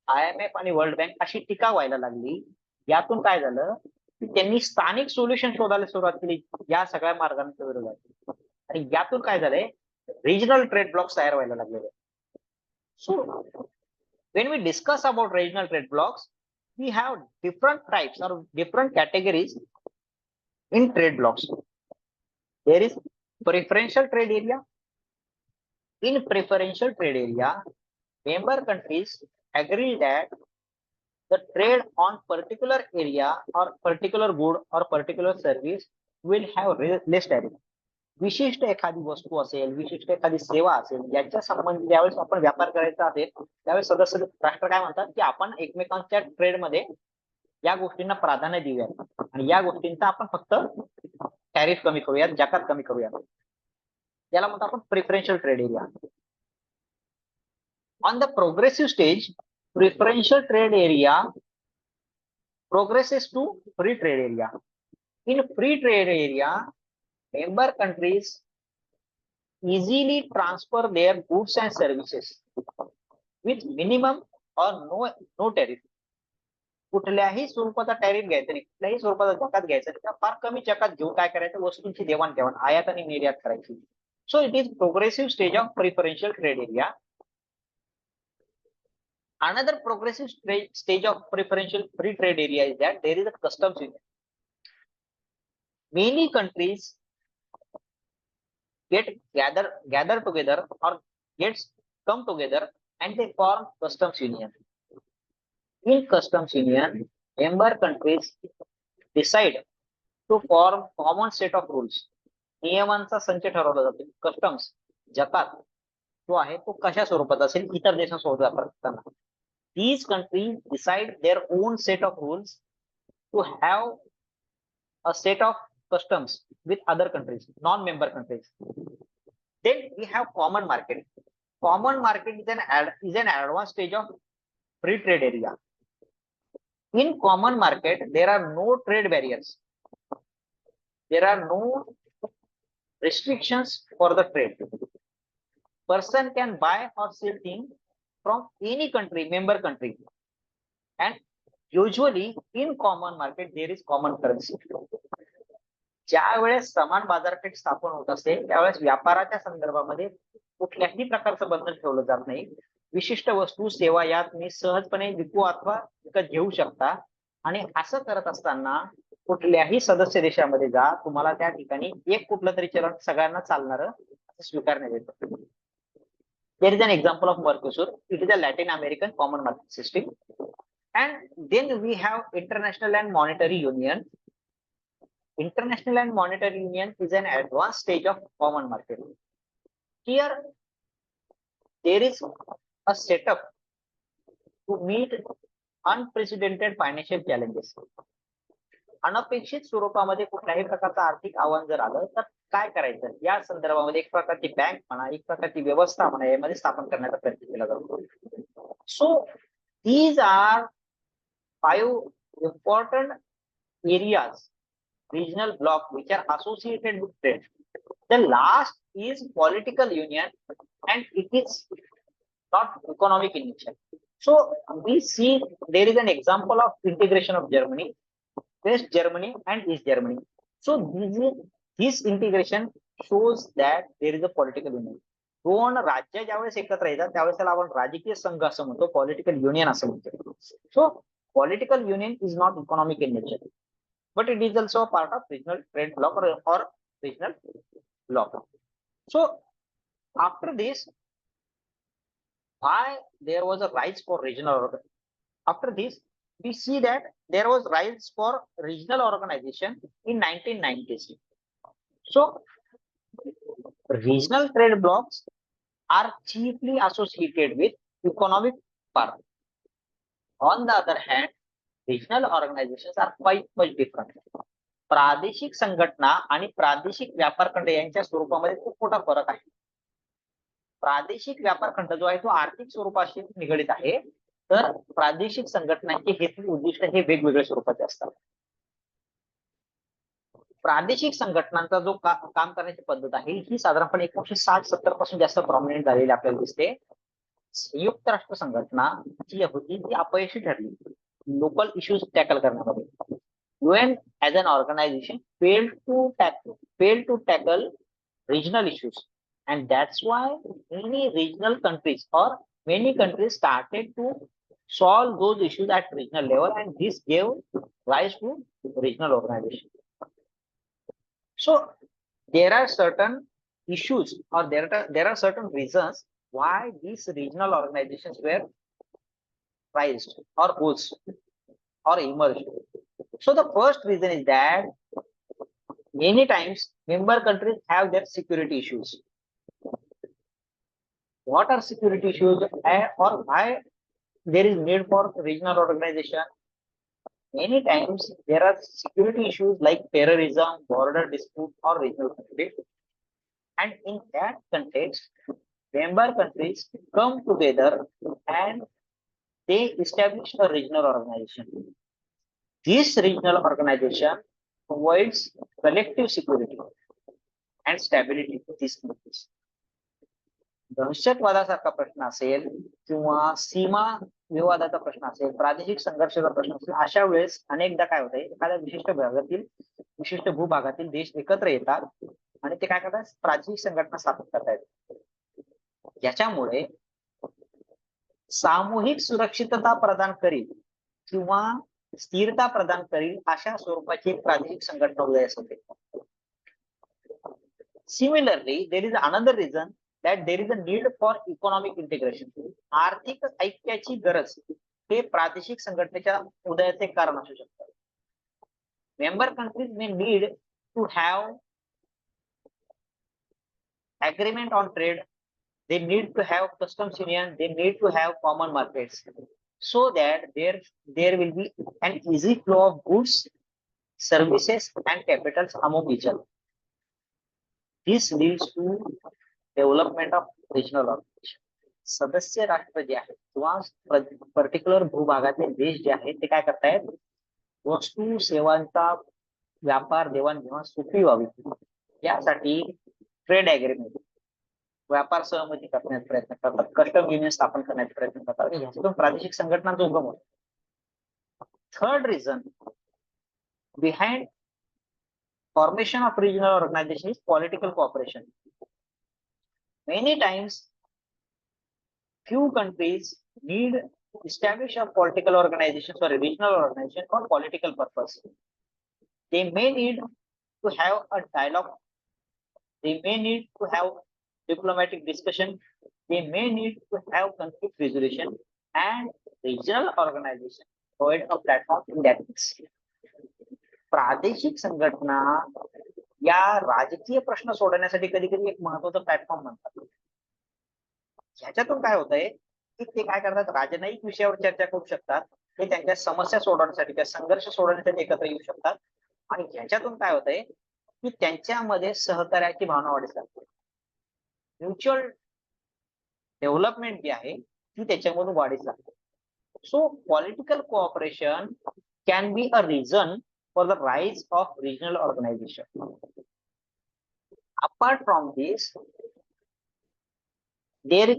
IMF आणि world bank अशी टीका व्हायला लागली. यातून काय झालं की त्यांनी स्थानिक सोल्युशन शोधायला सुरुवात केली या सगळ्या मार्गांच्या विरोधात, आणि यातून काय झालंय, regional trade blocks तयार व्हायला लागलेले. So when we discuss about regional trade blocks, we have different types or different categories in trade blocks. There is preferential trade area. In preferential trade area, member countries agree that the trade on particular area or particular good or particular service will have less tariff. विशिष्ट एखादी वस्तू असेल, विशिष्ट एखादी सेवा असेल, याच्या संबंधी ज्यावेळेस आपण व्यापार करायचा असेल त्यावेळेस सदस्य राष्ट्र काय म्हणतात की आपण एकमेकांच्या ट्रेडमध्ये या गोष्टींना प्राधान्य देऊयात आणि या गोष्टींचा आपण फक्त टॅरिफ कमी करूयात, जकात कमी करूयात. याला म्हणतो आपण preferential trade area. On the progressive stage, preferential trade area progresses to free trade area. In free trade area, member countries easily transfer their goods and services with minimum or no tariff. कुठल्याही स्वरूपाचा tariff घ्यायचा नाही, कुठल्याही स्वरूपाचा जकात घ्यायचा नाही, फार कमी जकात घेऊन काय करायचं, वस्तूंची देवाणघेवाण, आयात आणि निर्यात करायची. So it is progressive stage of preferential trade area. Another progressive stage of preferential free trade area is that there is a customs union. Many countries gather together or come together and they form customs union. In customs union, member countries decide to form common set of rules. नियमांचा संच ठरवला जातो. Customs, जकात जो आहे तो कशा स्वरूपात असेल इतर देशांसोबत व्यापार करताना. These countries decide their own set of rules to have a set of customs with other countries, non-member countries. Then we have common market. Common market is an advanced stage of free trade area. In common market, there are no trade barriers. There are no restrictions for the trade. Person can buy or sell things from any country, member country. And usually in common market, there is common currency. ज्या वेळेस समान बाजारपेठ स्थापन होत असते त्यावेळेस व्यापाराच्या संदर्भामध्ये कुठल्याही प्रकारचं बंधन ठेवलं जात नाही. विशिष्ट वस्तू सेवा यात तुम्ही सहजपणे विकू अथवा विकत घेऊ शकता. आणि असं करत असताना कुठल्याही सदस्य देशामध्ये जा, तुम्हाला त्या ठिकाणी एक कुठलं तरी चलन सगळ्यांना चालणारं स्वीकारण्यात येतं. There is an example of Mercosur. It is a Latin American common market system. And then we have International and Monetary Union. International and Monetary Union is an advanced stage of common market. Here, there is a setup to meet unprecedented financial challenges. अनपेक्षित स्वरूपामध्ये कुठल्याही प्रकारचं आर्थिक आव्हान जर आलं तर काय करायचं या संदर्भामध्ये एक प्रकारची बँक म्हणा, एक प्रकारची व्यवस्था म्हणा, यामध्ये स्थापन करण्याचा प्रयत्न केला जातो. So these are 5 important areas, regional block which are associated with trade. The last is political union, and it is not economic in nature. So we see there is an example of integration of Germany, West Germany and East Germany. So this integration shows that there is a political union. दोन राज्य ज्यावेळेस एकत्र येतात त्यावेळेस त्याला आपण राजकीय संघ असं म्हणतो, पॉलिटिकल युनियन असं म्हणतो. सो political union is not economic in nature, but it is also a part of regional trade bloc or regional bloc. So after this, why there was a rise for regional organ? After this, we see that there was rise for regional organization in 1990s. So regional trade blocs are chiefly associated with economic power. On the other hand, regional organizations are quite much different. प्रादेशिक संघटना आणि प्रादेशिक व्यापार खंड यांच्या स्वरूपामध्ये खूप मोठा फरक आहे. प्रादेशिक व्यापार खंड जो आहे तो आर्थिक स्वरूपाशी निगडित आहे, तर प्रादेशिक संघटनांचे हेतू उद्दिष्ट हे वेगवेगळ्या स्वरूपाचे असतात. प्रादेशिक संघटनांचा जो काम करण्याची पद्धत आहे ही साधारणपणे 1960-70 पासून जास्त प्रॉमिनंट झालेली आपल्याला दिसते. संयुक्त राष्ट्र संघटना जी होती ती अपयशी ठरली लोकल इश्यूज टॅकल करण्यामध्ये. UN as an organization failed to tackle regional issues, and that's why many regional countries or many countries started to solve those issues at regional level, and this gave rise to regional organization. So there are certain issues or there are certain reasons why these regional organizations were raised or rose or emerged. So the first reason is that many times member countries have their security issues. What are security issues or why there is need for regional organization? Many times there are security issues like terrorism, border dispute or regional conflict. And in that context, member countries come together and they establish a regional organization. This regional organization provides collective security and stability to these countries. दहशतवादासारखा प्रश्न असेल किंवा सीमा विवादाचा प्रश्न असेल, प्रादेशिक संघर्षाचा प्रश्न असेल, अशा वेळेस अनेकदा काय होतंय, एखाद्या विशिष्ट भूभागातील देश एकत्र येतात आणि ते काय करतात, प्रादेशिक संघटना स्थापित करतायत. याच्यामुळे सामूहिक सुरक्षितता प्रदान करील किंवा स्थिरता प्रदान करील अशा स्वरूपाची एक प्रादेशिक संघटना उदयास होते. Similarly, there is another reason that there is a need for economic integration. आर्थिक ऐक्याची गरज हे प्रादेशिक संघटनेच्या उदयाचे कारण असू शकते. Member countries may need to have agreement on trade. They need to have customs union. They need to have common markets, so that there will be an easy flow of goods, services and capitals among each other. This leads to development of regional organization. सदस्य राष्ट्र जे आहेत किंवा particular भूभागातले देश जे आहेत ते काय करतायत, वस्तू सेवांचा व्यापार देवाणघेवाण सोपी व्हावी यासाठी ट्रेड ऍग्रीमेंट, व्यापार सहमती करण्याचा प्रयत्न करतात, कस्टम युनियन स्थापन करण्याचा प्रयत्न करतात. ह्याच्यातून प्रादेशिक संघटनांचा उगम होतो. Third reason behind formation of regional organization is political cooperation. Many times, few countries need to establish a political organization or a regional organization for political purpose. They may need to have a dialogue. They may need to have diplomatic discussion. They may need to have conflict resolution, and regional organization provide a platform in that case. प्रादेशिक संघटना या राजकीय प्रश्न सोडवण्यासाठी कधी कधी एक महत्वाचा प्लॅटफॉर्म म्हणतात. ह्याच्यातून काय होतंय की ते काय करतात, राजनैतिक विषयावर चर्चा करू शकतात, ते त्यांच्या समस्या सोडवण्यासाठी त्या संघर्ष सोडवण्यासाठी एकत्र येऊ शकतात. आणि ह्याच्यातून काय होतंय की त्यांच्यामध्ये सहकार्याची भावना वाढत जाते. म्युच्युअल डेव्हलपमेंट जी आहे ती त्याच्यामधून वाढत जाते. सो political cooperation can be a reason for the rise of regional organization. Apart from this, there is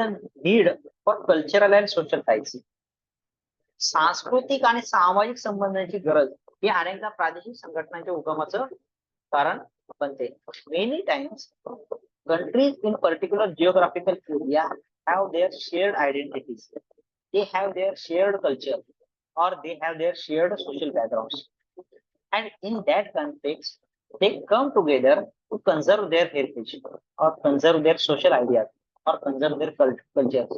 a need for cultural and social ties. सांस्कृतिक आणि सामाजिक संबंधांची गरज ही अनेकदा प्रादेशिक संघटनांच्या उगमाचं कारण बनते. Many times, countries in particular geographical area have their shared identities. They have their shared culture, or they have their shared social backgrounds, and in that context they come together to conserve their heritage or conserve their social ideas or conserve their cultures.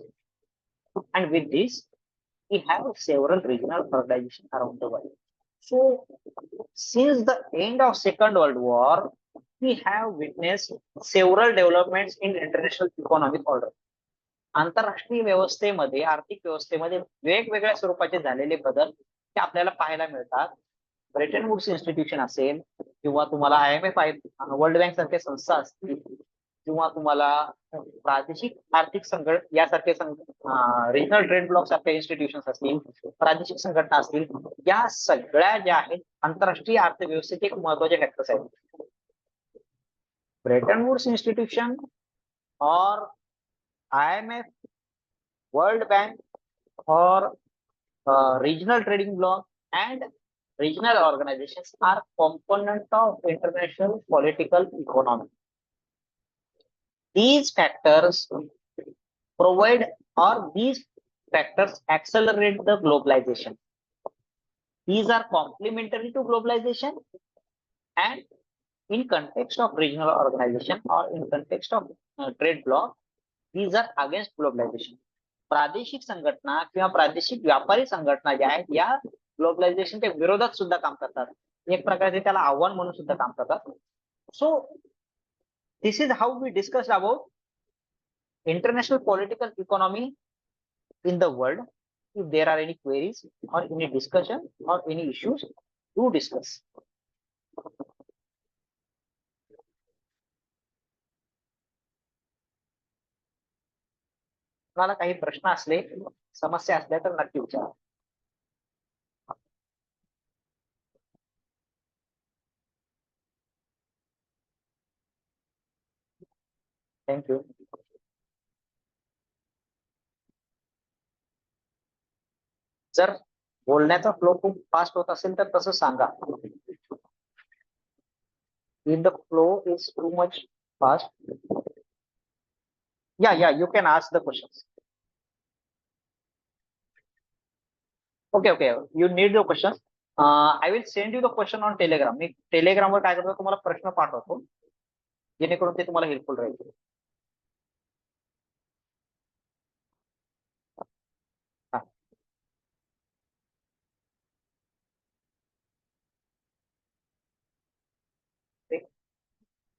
And with this we have several regional organizations around the world. So since the end of Second World War, we have witnessed several developments in international economic order. आंतरराष्ट्रीय व्यवस्थेमध्ये, आर्थिक व्यवस्थेमध्ये वेगवेगळ्या स्वरूपाचे झालेले बदल ते आपल्याला पाहायला मिळतात. ब्रेटन वुड्स इन्स्टिट्यूशन असेल किंवा तुम्हाला IMF वर्ल्ड बँक सारख्या संस्था असतील किंवा तुम्हाला प्रादेशिक आर्थिक संघटना यासारखे रिजनल ट्रेड ब्लॉक सारख्या इन्स्टिट्यूशन असतील, प्रादेशिक संघटना असतील, या सगळ्या ज्या आहेत आंतरराष्ट्रीय अर्थव्यवस्थेचे एक महत्वाचे फॅक्टर्स आहेत. ब्रेटन वुड्स इन्स्टिट्यूशन और IMF, World Bank, or regional trading bloc and regional organizations are component of international political economy. These factors provide, or these factors accelerate the globalization. These are complementary to globalization, and in context of regional organization or in context of trade bloc, these are against globalization. प्रादेशिक संघटना किंवा प्रादेशिक व्यापारी संघटना ज्या आहेत या ग्लोबलायझेशनच्या विरोधात सुद्धा काम करतात. एक प्रकारचे त्याला आव्हान म्हणून सुद्धा काम करतात. So this is how we discuss about international political economy in the world. If there are any queries or any discussion or any issues to discuss. तुम्हाला काही प्रश्न असले, समस्या असल्या तर नक्की विचारा. थँक्यू. जर बोलण्याचा फ्लो खूप फास्ट होत असेल तर तसं सांगा. If the flow is too much fast, yeah, you can ask the questions. Okay, you need the questions. I will send you the question on Telegram. मी टेलिग्राम वर काय करतो, तुम्हाला प्रश्न पाठवतो जेणेकरून ते तुम्हाला हेल्पफुल राहील.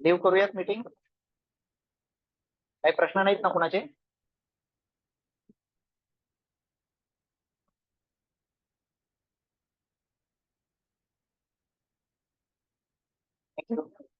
लिव्ह करूयात मीटिंग. काही प्रश्न नाहीत ना कुणाचे? Thank you.